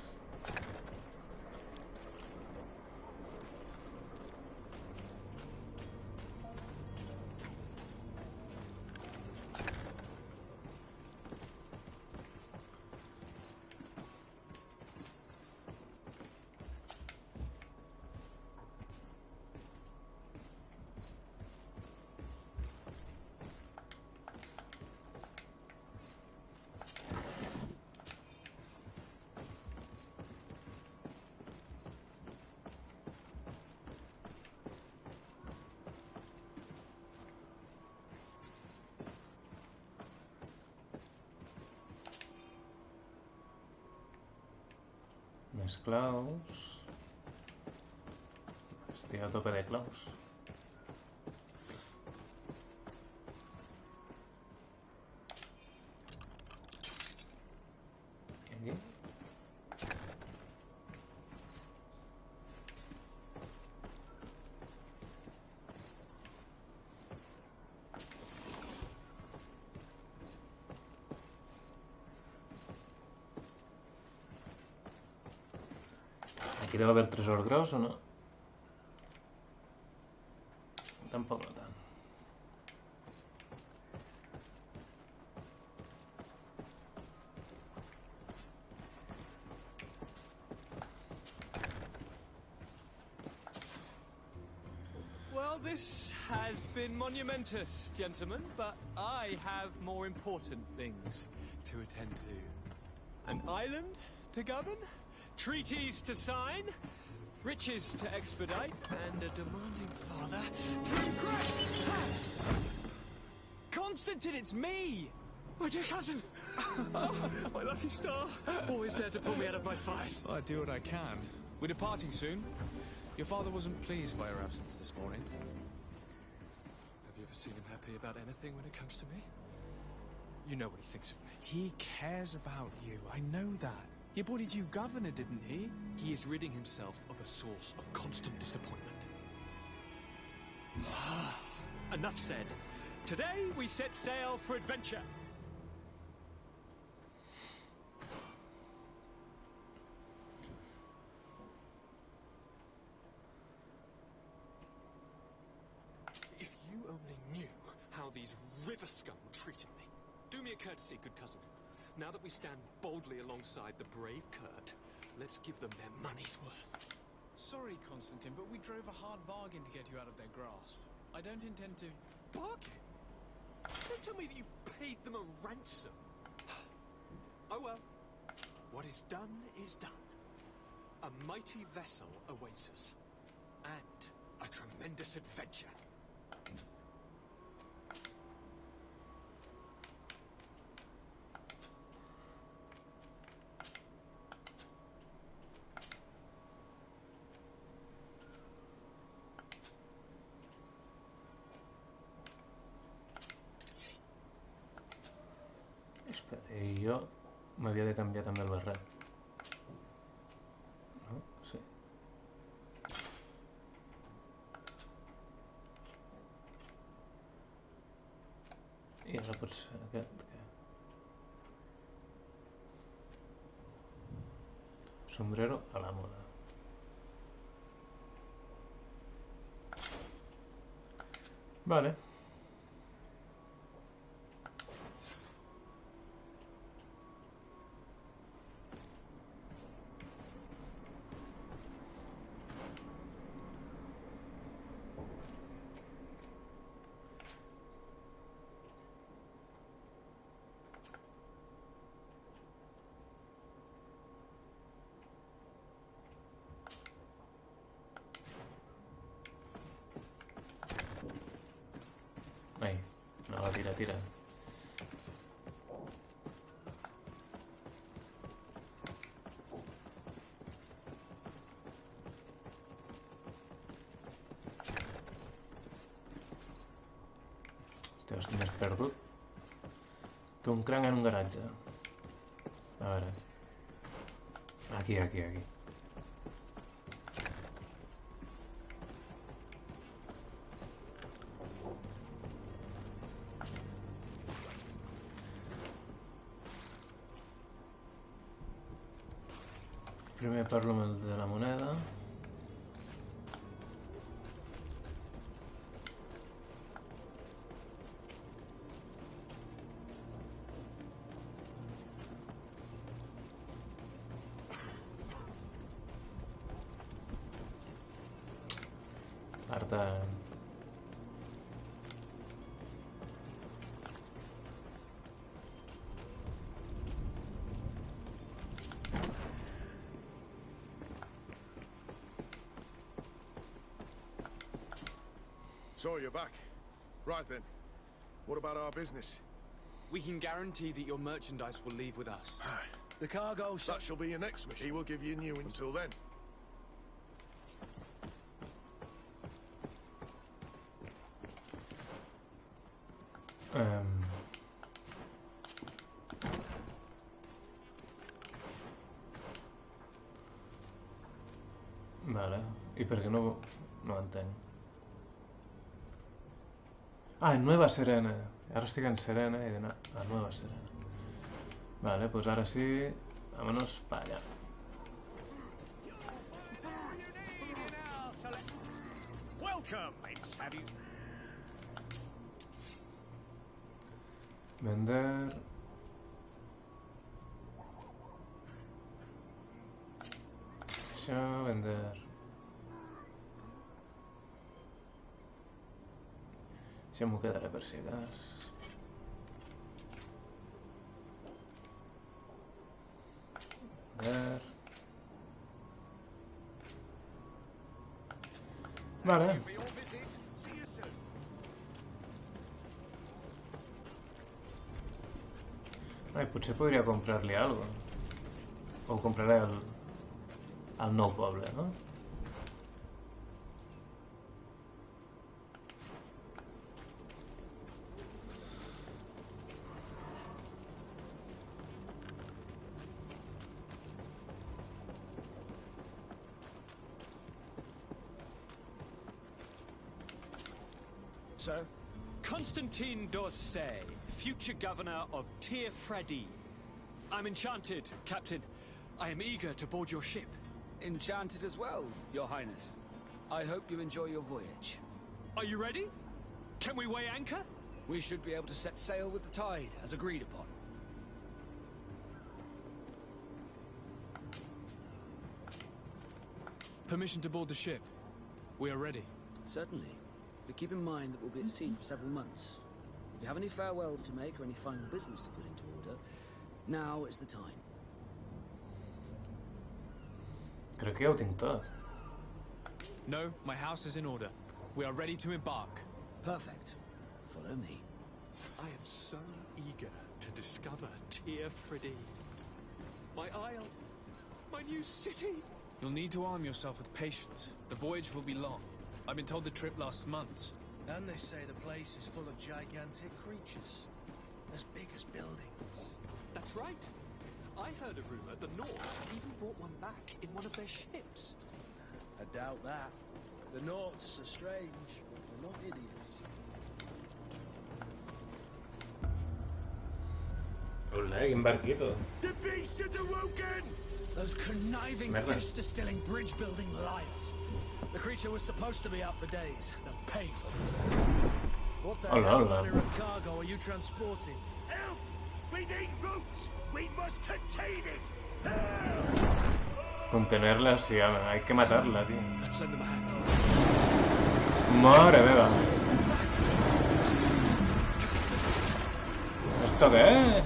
A: Més claus. Estic a tope de claus. I aquí? Aquí debe haver tresor gros o no? Tampoc no tant.
T: Well, this has been monumentous, gentlemen, but I have more important things to attend to. An island to govern? Treaties to sign, riches to expedite, and a demanding father to impress! Constantine, it's me! My dear cousin! My lucky star! Always there to pull me out of my fight.
C: Well, I do what I can. We're departing soon. Your father wasn't pleased by your absence this morning.
T: Have you ever seen him happy about anything when it comes to me? You know what he thinks of me.
C: He cares about you, I know that. He appointed you governor, didn't he?
T: He is ridding himself of a source of constant disappointment. Enough said. Today we set sail for adventure. If you only knew how these river scum treated me. Do me a courtesy, good cousin. Now that we stand boldly alongside the brave Kurt, let's give them their money's worth.
C: Sorry, Constantine, but we drove a hard bargain to get you out of their grasp. I don't intend to...
T: Bargain? Don't tell me that you paid them a ransom. Oh well. What is done is done. A mighty vessel awaits us. And a tremendous adventure.
A: I jo m'havia de canviar també el barret. No? Sí. I ara pot ser aquest que... Sombrero a la moda. Vale. Ahí, no, tira, tira. Hòstia, estic més perdut que un cranc en un garatge. A veure. Aquí. Primer parlo amb el de la moneda. Per tant...
P: So you're back. Right then. What about our business?
C: We can guarantee that your merchandise will leave with us.
J: The cargo
P: That shall be your next mission. He will give you new until then.
A: Vale. I per què no entenc? Ah, en Nueva Serena. Ara estic en Serena i he d'anar a Nueva Serena. Vale, pues ara sí, vámonos para allá. Vender... Això, vender... Això m'ho quedaré per si cas. Vender... Vale. Ai, potser podria comprar-li alguna cosa. O compraré al nou poble, no?
P: Sir?
T: Constantine d'Orsay, future governor of Tir Freddy. I'm enchanted, Captain. I am eager to board your ship.
B: Enchanted as well, Your Highness. I hope you enjoy your voyage.
T: Are you ready? Can we weigh anchor?
B: We should be able to set sail with the tide, as agreed upon.
C: Permission to board the ship. We are ready.
B: Certainly. But keep in mind that we'll be at sea for several months. If you have any farewells to make or any final business to put into order, now is the time.
A: Crec que ja ho tinc tot.
C: No, my house is in order. We are ready to embark.
B: Perfect. Follow me.
T: I am so eager to discover Tir Freddy. My isle, my new city.
C: You'll need to arm yourself with patience. The voyage will be long. I've been told the trip lasts months.
J: And they say the place is full of gigantic creatures. As big as buildings.
T: That's right. I heard a rumor the Nords even brought one back in one of their ships.
J: I doubt that. The Nords are strange, but they're not idiots.
A: Hola, quin barquito.
H: The beast is awoken!
B: Those conniving fists are stealing bridge-building liars. The creature was supposed to be out for days. They'll pay for this.
J: What the hell manner of cargo are you transporting?
H: Help! We need ropes! We must contain it! Help!
A: Contenerla, sí, hay que matarla, tío.
B: Let's lend them a hand.
A: Madre mía. ¿Esto qué es?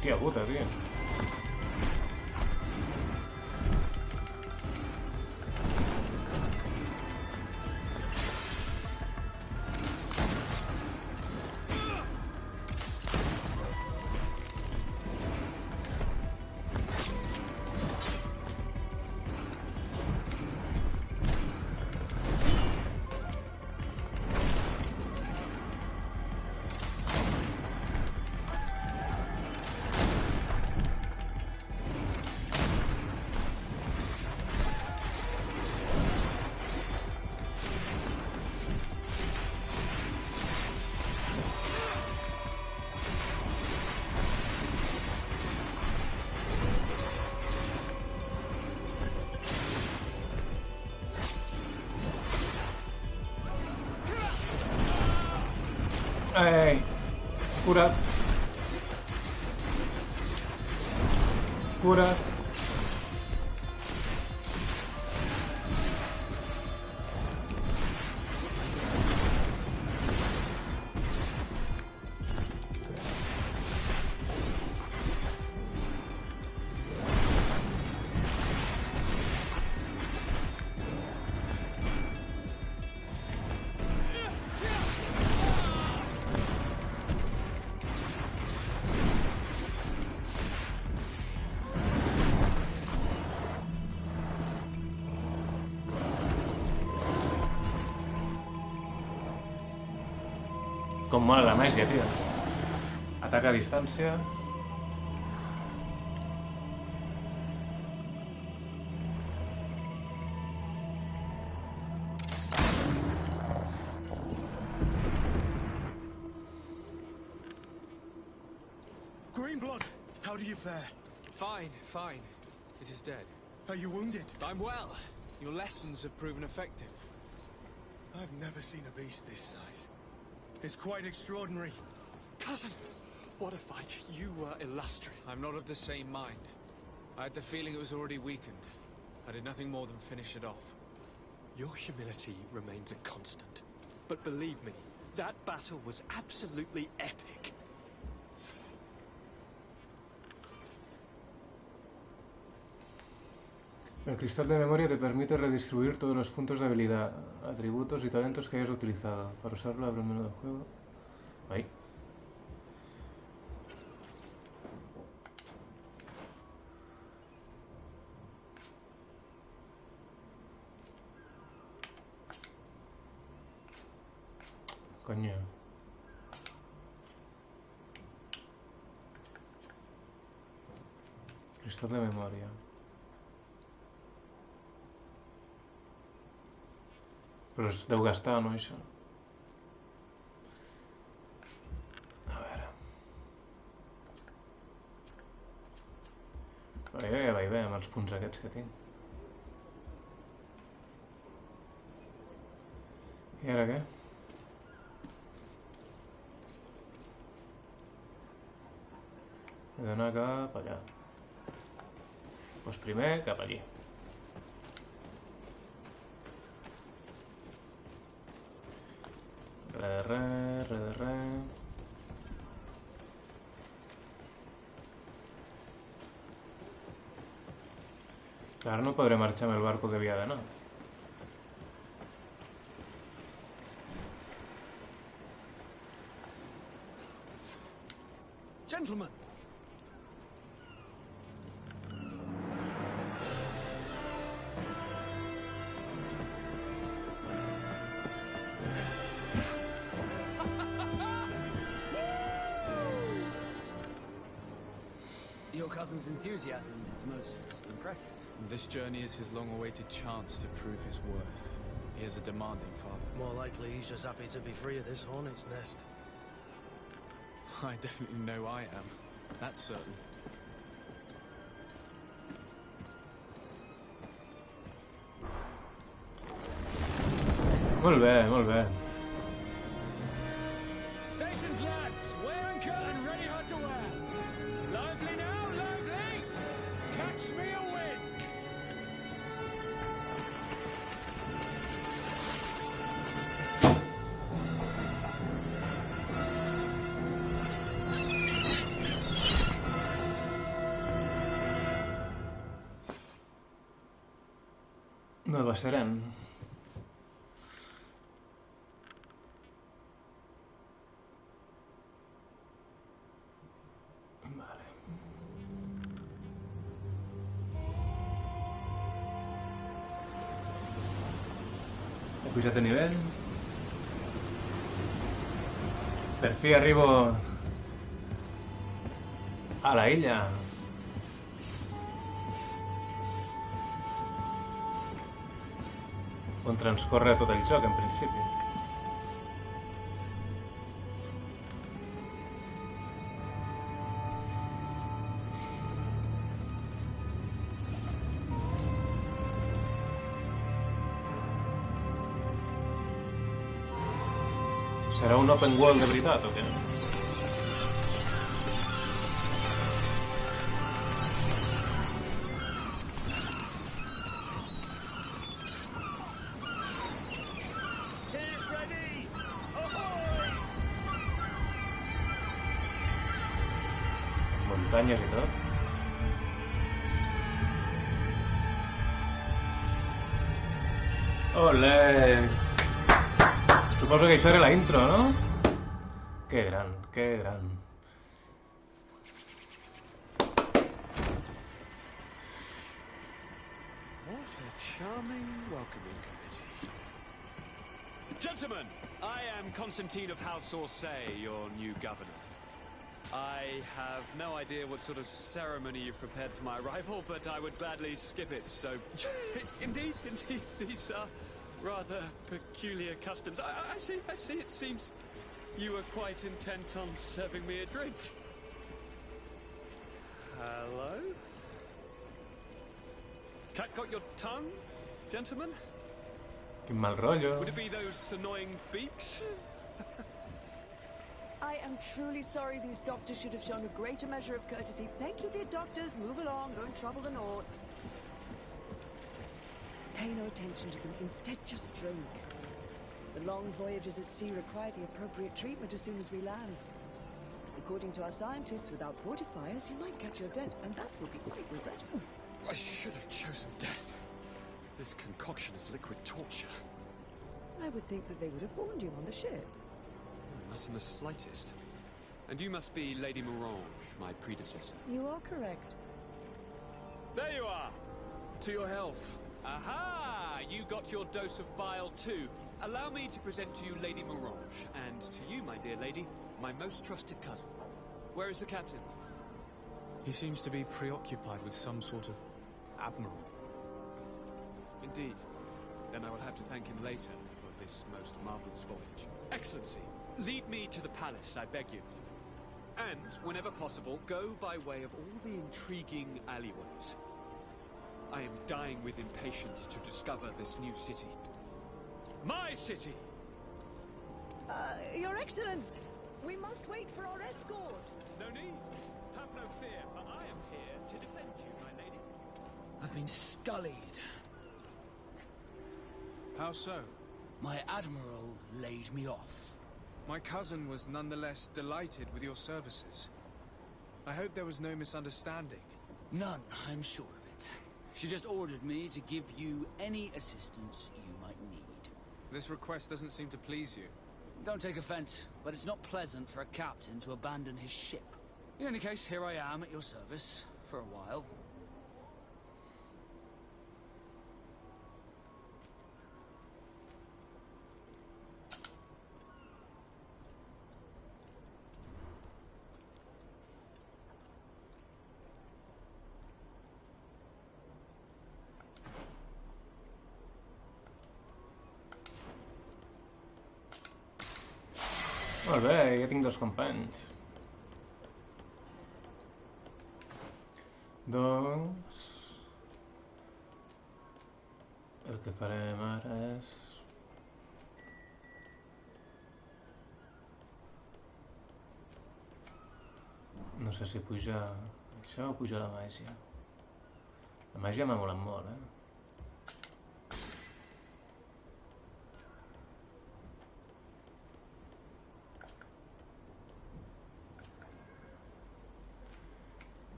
A: Hòstia puta, tio. Ei, cura't. Cura't. Com mola la màgia, tio. Atac a distància.
J: Greenblood, how do you fare?
C: Fine, fine. It is dead.
J: Are you wounded?
C: I'm well. Your lessons have proven effective.
J: I've never seen a beast this size. It's quite extraordinary.
C: Cousin, what a fight. You were illustrious. I'm not of the same mind. I had the feeling it was already weakened. I did nothing more than finish it off.
U: Your humility remains a constant. But believe me, that battle was absolutely epic.
A: El cristal de memoria te permite redistribuir todos los puntos de habilidad, atributos y talentos que hayas utilizado. Para usarlo, abre el menú del juego. Ahí. Coño. Cristal de memoria. Però es deu gastar, no, això? A veure... Vaig bé amb els punts aquests que tinc. I ara què? He d'anar cap allà. Doncs primer cap allí. Res de res. Clar, no podré marxar amb el barco que havia d'anar.
B: Gentlemen! Your cousin's enthusiasm is most impressive.
C: This journey is his long-awaited chance to prove his worth. He is a demanding father.
J: More likely he's just happy to be free of this hornet's nest.
C: I definitely know I am. That's certain.
A: Molt bé, molt bé.
B: Stations, lads! Wear anchor and ready hot to wear! Lively now, lively! Catch me a wind!
A: No passarem. Vale. He pujat de nivell. Per fi arribo a la illa. On transcorre tot el joc, en principi. Serà un open world de veritat, o què? Muntanyes i tot. Olé! Suposo que això era la intro, no? Que gran, que gran.
U: What a charming welcoming committee. Gentlemen, I am Constantine of House Orsay, your new governor. I have no idea what sort of ceremony you've prepared for my arrival, but I would gladly skip it, so... Indeed, these are rather peculiar customs. I see, it seems you were quite intent on serving me a drink. Hello? Cat got your tongue, gentlemen?
A: Quin mal rollo.
U: Would it be those annoying beaks?
F: I am truly sorry. These doctors should have shown a greater measure of courtesy. Thank you, dear doctors. Move along. Don't trouble the Naughts. Pay no attention to them. Instead, just drink. The long voyages at sea require the appropriate treatment as soon as we land. According to our scientists, without fortifiers, you might catch your death, and that would be quite regrettable.
C: I should have chosen death. This concoction is liquid torture.
F: I would think that they would have warned you on the ship.
C: Not in the slightest. And you must be Lady Morange, my predecessor.
F: You are correct.
U: There you are!
C: To your health.
U: Aha! You got your dose of bile too. Allow me to present to you Lady Morange, and to you, my dear lady, my most trusted cousin. Where is the captain?
C: He seems to be preoccupied with some sort of admiral.
U: Indeed. Then I will have to thank him later for this most marvelous voyage. Excellency, lead me to the palace, I beg you. And, whenever possible, go by way of all the intriguing alleyways. I am dying with impatience to discover this new city. My city!
F: Your Excellence! We must wait for our escort!
U: No need. Have no fear, for I am here to defend you, my lady.
B: I've been scullied.
C: How so?
B: My admiral laid me off.
C: My cousin was nonetheless delighted with your services. I hope there was no misunderstanding.
B: None, I'm sure of it. She just ordered me to give you any assistance you might need.
C: This request doesn't seem to please you.
B: Don't take offense, but it's not pleasant for a captain to abandon his ship. In any case, here I am at your service, for a while.
A: Molt bé, ja tinc dos companys. Doncs... El que farem ara és... No sé si pujar això o pujar la màgia. La màgia m'ha molat molt,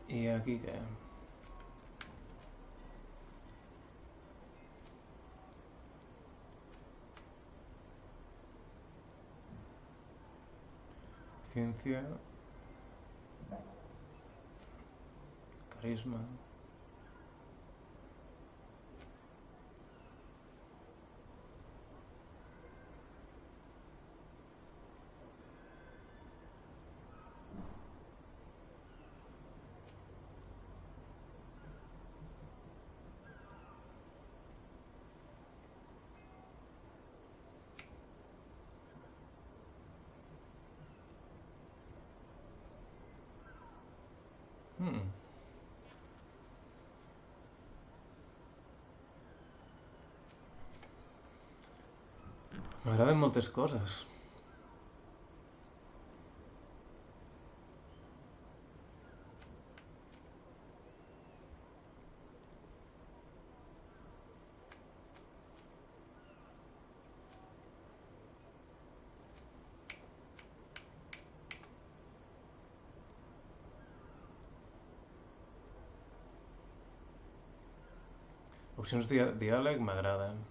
A: I aquí què? Ciencia. Carisma. M'agraden moltes coses. Opcions diàleg m'agraden.